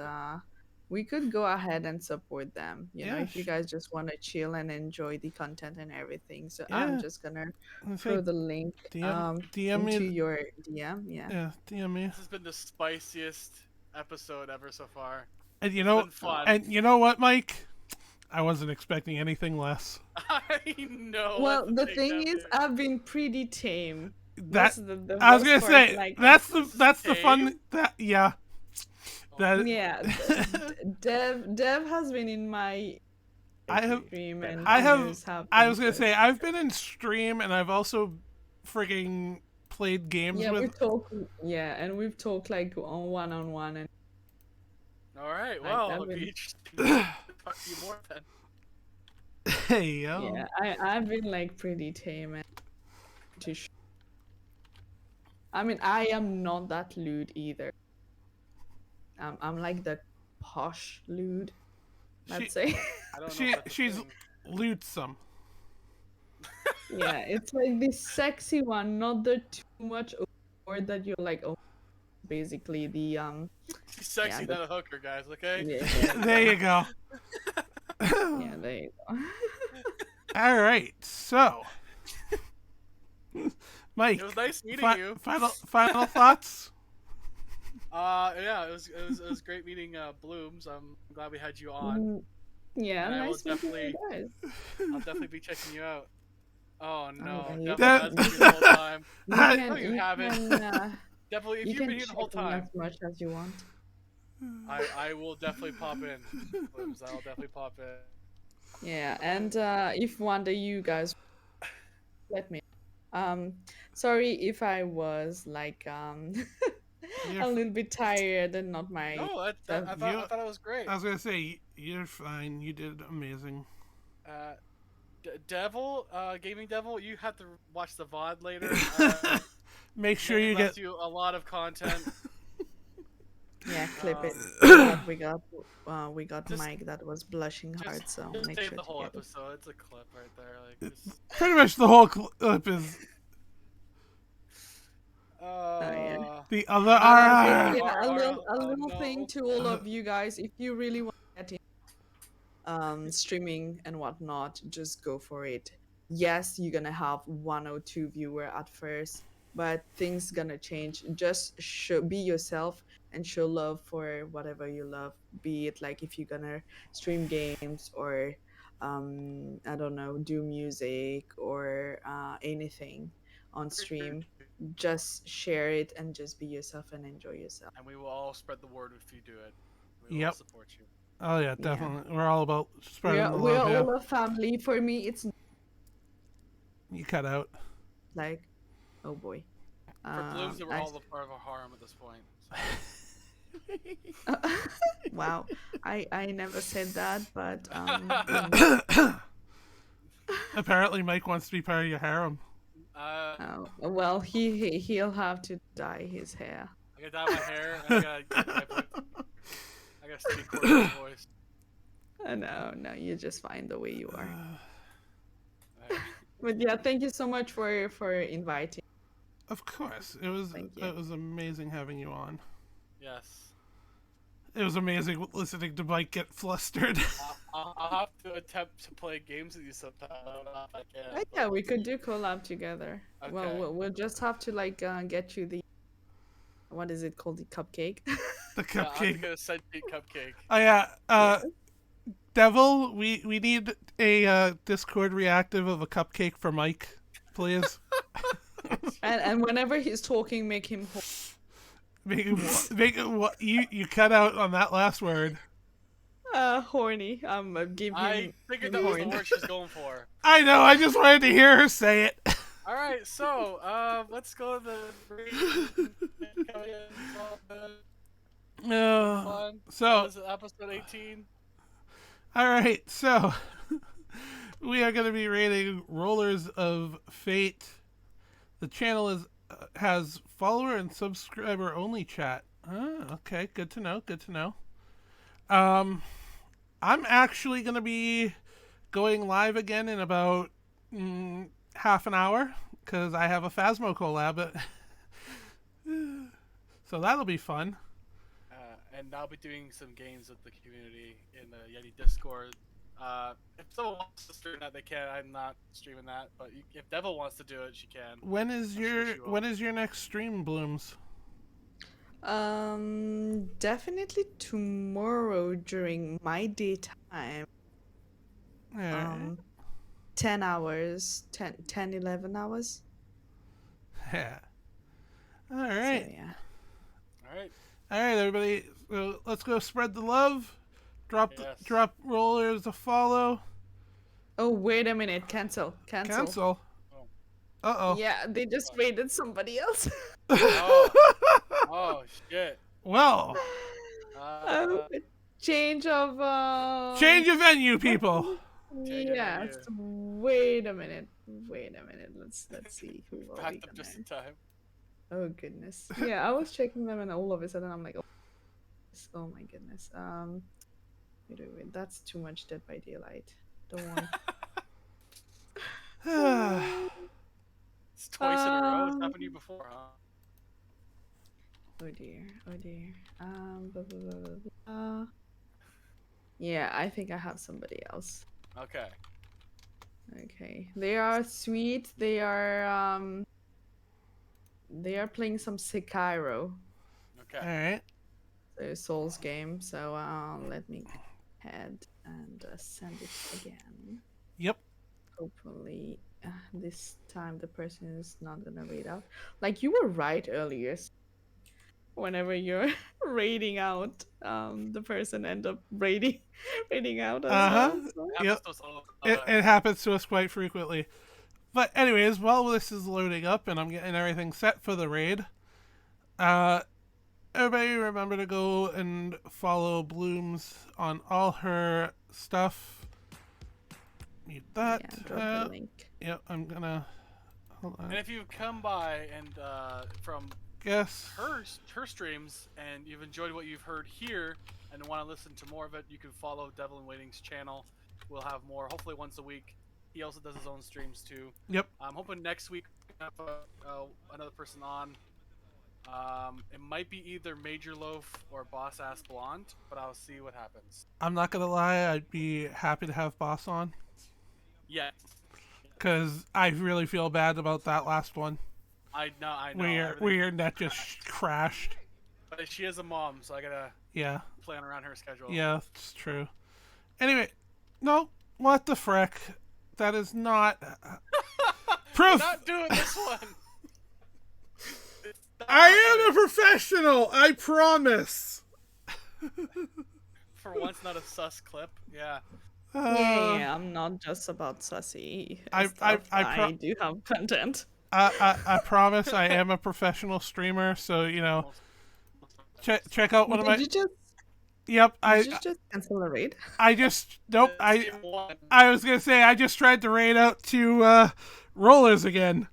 we could go ahead and support them, you know, Yeah, if you guys just want to chill and enjoy the content and everything. So Yeah. I'm just gonna throw the link DM into me. your DM. Yeah, DM me. This has been the spiciest episode ever so far. And you It's know, been fun. and you know what, Mike? I wasn't expecting anything less. I know. Well, let's the take thing that is, bit. I've been pretty tame. That That's the I was best gonna part, say like, that's the fun. Tame? That yeah. That yeah. Dev has been in my I have. stream, and I he have. knows how I was gonna things say go. I've been in stream and I've also frigging played games Yeah, we with. talk. Yeah, and we've talked like on one, and All right. like, Well, I've it'll been, be interesting to talk to you more then. Hey yo. yeah, I've been like pretty tame and to I mean, I am not that lewd either. I'm like the posh lewd, let's say. I don't know. She if that's a she's thing. lewdsome. Yeah, it's like the sexy one, not the too much word that you're like, oh, basically the She's sexy, the- not a hooker, guys. Okay. yeah, There you go. yeah, there you go. All right, so Mike, It was nice meeting you. final thoughts. Yeah, it was great meeting Blooms. I'm glad we had you on. Yeah, And I will nice meeting you guys. I'll definitely be checking you out. Oh no, Oh, you Devil has been here the whole time. You I- can, No, you haven't. Definitely, if you you've can been here the whole check me time, as much as you want. I will definitely pop in. Blooms, I'll definitely pop in. Yeah, and if one day you guys let me, sorry if I was like You're a little bit tired and not my. No, I self. thought it was great. I was gonna say you're fine. You did amazing. Devil, Gaming Devil, you have to watch the VOD later. Make sure you left get. you a lot of content. Yeah, clip it. We got Just- Mike that was blushing hard, so Just make save sure the to whole get it. episode. It's a clip right there. Like, just, Pretty much the whole clip is the other. Ah. Yeah, a Oh, little no. thing to all of you guys. If you really want to get in streaming and whatnot, just go for it. Yes, you're gonna have 1 or 2 viewer at first, but things gonna change. Just be yourself and show love for whatever you love. Be it like if you're gonna stream games or I don't know, do music or anything on stream. Just share it and just be yourself and enjoy yourself. And we will all spread the word if you do it. We will Yep. support you. Oh yeah, definitely. We're all about spreading the We're love. Yeah. all a family. For me, it's You cut out. like, oh boy. For Blooms, we're I- all a part of a harem at this point. wow, I never said that, but Apparently, Mike wants to be part of your harem. well, he'll have to dye his hair. I gotta dye my hair. And I gotta speak cordial voice. No, you're just fine the way you are. Alright. But yeah, thank you so much for inviting. Of course, it was Thank you. it was amazing having you on. Yes. It was amazing listening to Mike get flustered. I'll have to attempt to play games with you sometime. I don't know if I can. Yeah, we could do collab together. Well, Okay. we'll just have to like get you the what is it called, the cupcake? The Yeah, I'm cupcake. gonna send you a cupcake. Oh yeah. Devil, we need a Discord reactive of a cupcake for Mike, please. and whenever he's talking, make him. Make it what you cut out on that last word. Horny. Give him. I figured that was the horny. word she's going for. I know. I just wanted to hear her say it. All right, so let's go to the fun. So This is episode 18. all right, so we are going to be rating Rollers of Fate. The channel has follower and subscriber only chat. Okay, good to know. Good to know. I'm actually going to be going live again in about half an hour because I have a Phasmo collab. So that'll be fun. And I'll be doing some games with the community in the Yeti Discord. If someone wants to stream that, they can. I'm not streaming that, but if Devil wants to do it, she can. When is I'm sure she will. when is your next stream, Blooms? Definitely tomorrow during my daytime. Yeah. 10 hours, 10, 11 hours. Yeah. All So, right. yeah. All right. All right, everybody. So let's go spread the love. Drop Yes. drop Rollers a follow. Oh, wait a minute. Cancel. Cancel. Oh. Uh-oh. Yeah, they just raided somebody else. Oh shit. Well, Change of change of venue, people. Change of Yes. venue. Wait a minute. Let's see who are we Backed up just gonna... in time. Oh goodness. Yeah, I was checking them and all of a sudden I'm like, oh my goodness. Wait. That's too much Dead by Daylight. Don't want. It's twice in a row. It's happened to you before, huh? Oh dear. Oh dear. Blah, blah, blah, blah, blah. Yeah, I think I have somebody else. Okay. Okay. They are sweet. They are playing some Sekiro, Okay. All right. the Souls game. So let me go ahead and send it again. Yep. Hopefully, this time the person is not gonna read out. Like you were right earlier. Whenever you're raiding out, the person end up raiding out as well. So. Happens Yep. to us all the It time. happens to us quite frequently. But anyways, while this is loading up and I'm getting everything set for the raid, everybody remember to go and follow Blooms on all her stuff. Mute that. Yeah, drop the link. Yep, I'm gonna hold on. And if you come by and from Guess. her streams and you've enjoyed what you've heard here and want to listen to more of it, you can follow Devil in Waiting's channel. We'll have more, hopefully once a week. He also does his own streams too. Yep. I'm hoping next week we have another person on. It might be either Major Loaf or Boss Ass Blonde, but I'll see what happens. I'm not gonna lie, I'd be happy to have Boss on. Yeah. Because I really feel bad about that last one. I know. Where your net just crashed. But she is a mom, so I gotta plan around her schedule. Yeah, it's true. Anyway, no, what the frick? That is not proof. We're not doing this one. I am a professional. I promise. For once, not a sus clip. Yeah. Yeah, I'm not just about sussy stuff. I do have content. I promise I am a professional streamer, so check out one of my. Did you just? Yep, Did you just cancel a raid? I just nope. I was gonna say I just tried to raid out to rollers again.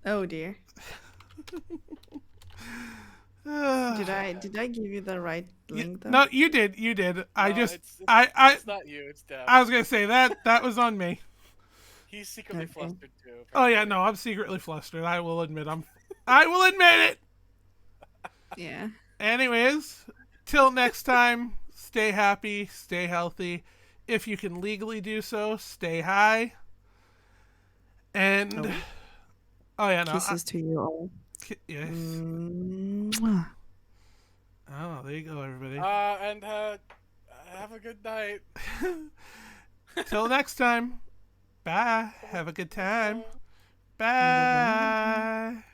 Oh dear. Did I give you the right link though? No, you did. I No, just it's I not you. It's Dev. I was gonna say that was on me. He's secretly Okay. flustered too. Oh yeah, no, I'm secretly flustered. I will admit I will admit it. Yeah. Anyways, till next time, stay happy, stay healthy. If you can legally do so, stay high. And oh yeah, no. Kisses to you all. Yes. Mwah. Oh, there you go, everybody. And have a good night. Till next time. Bye. Have a good time. Bye.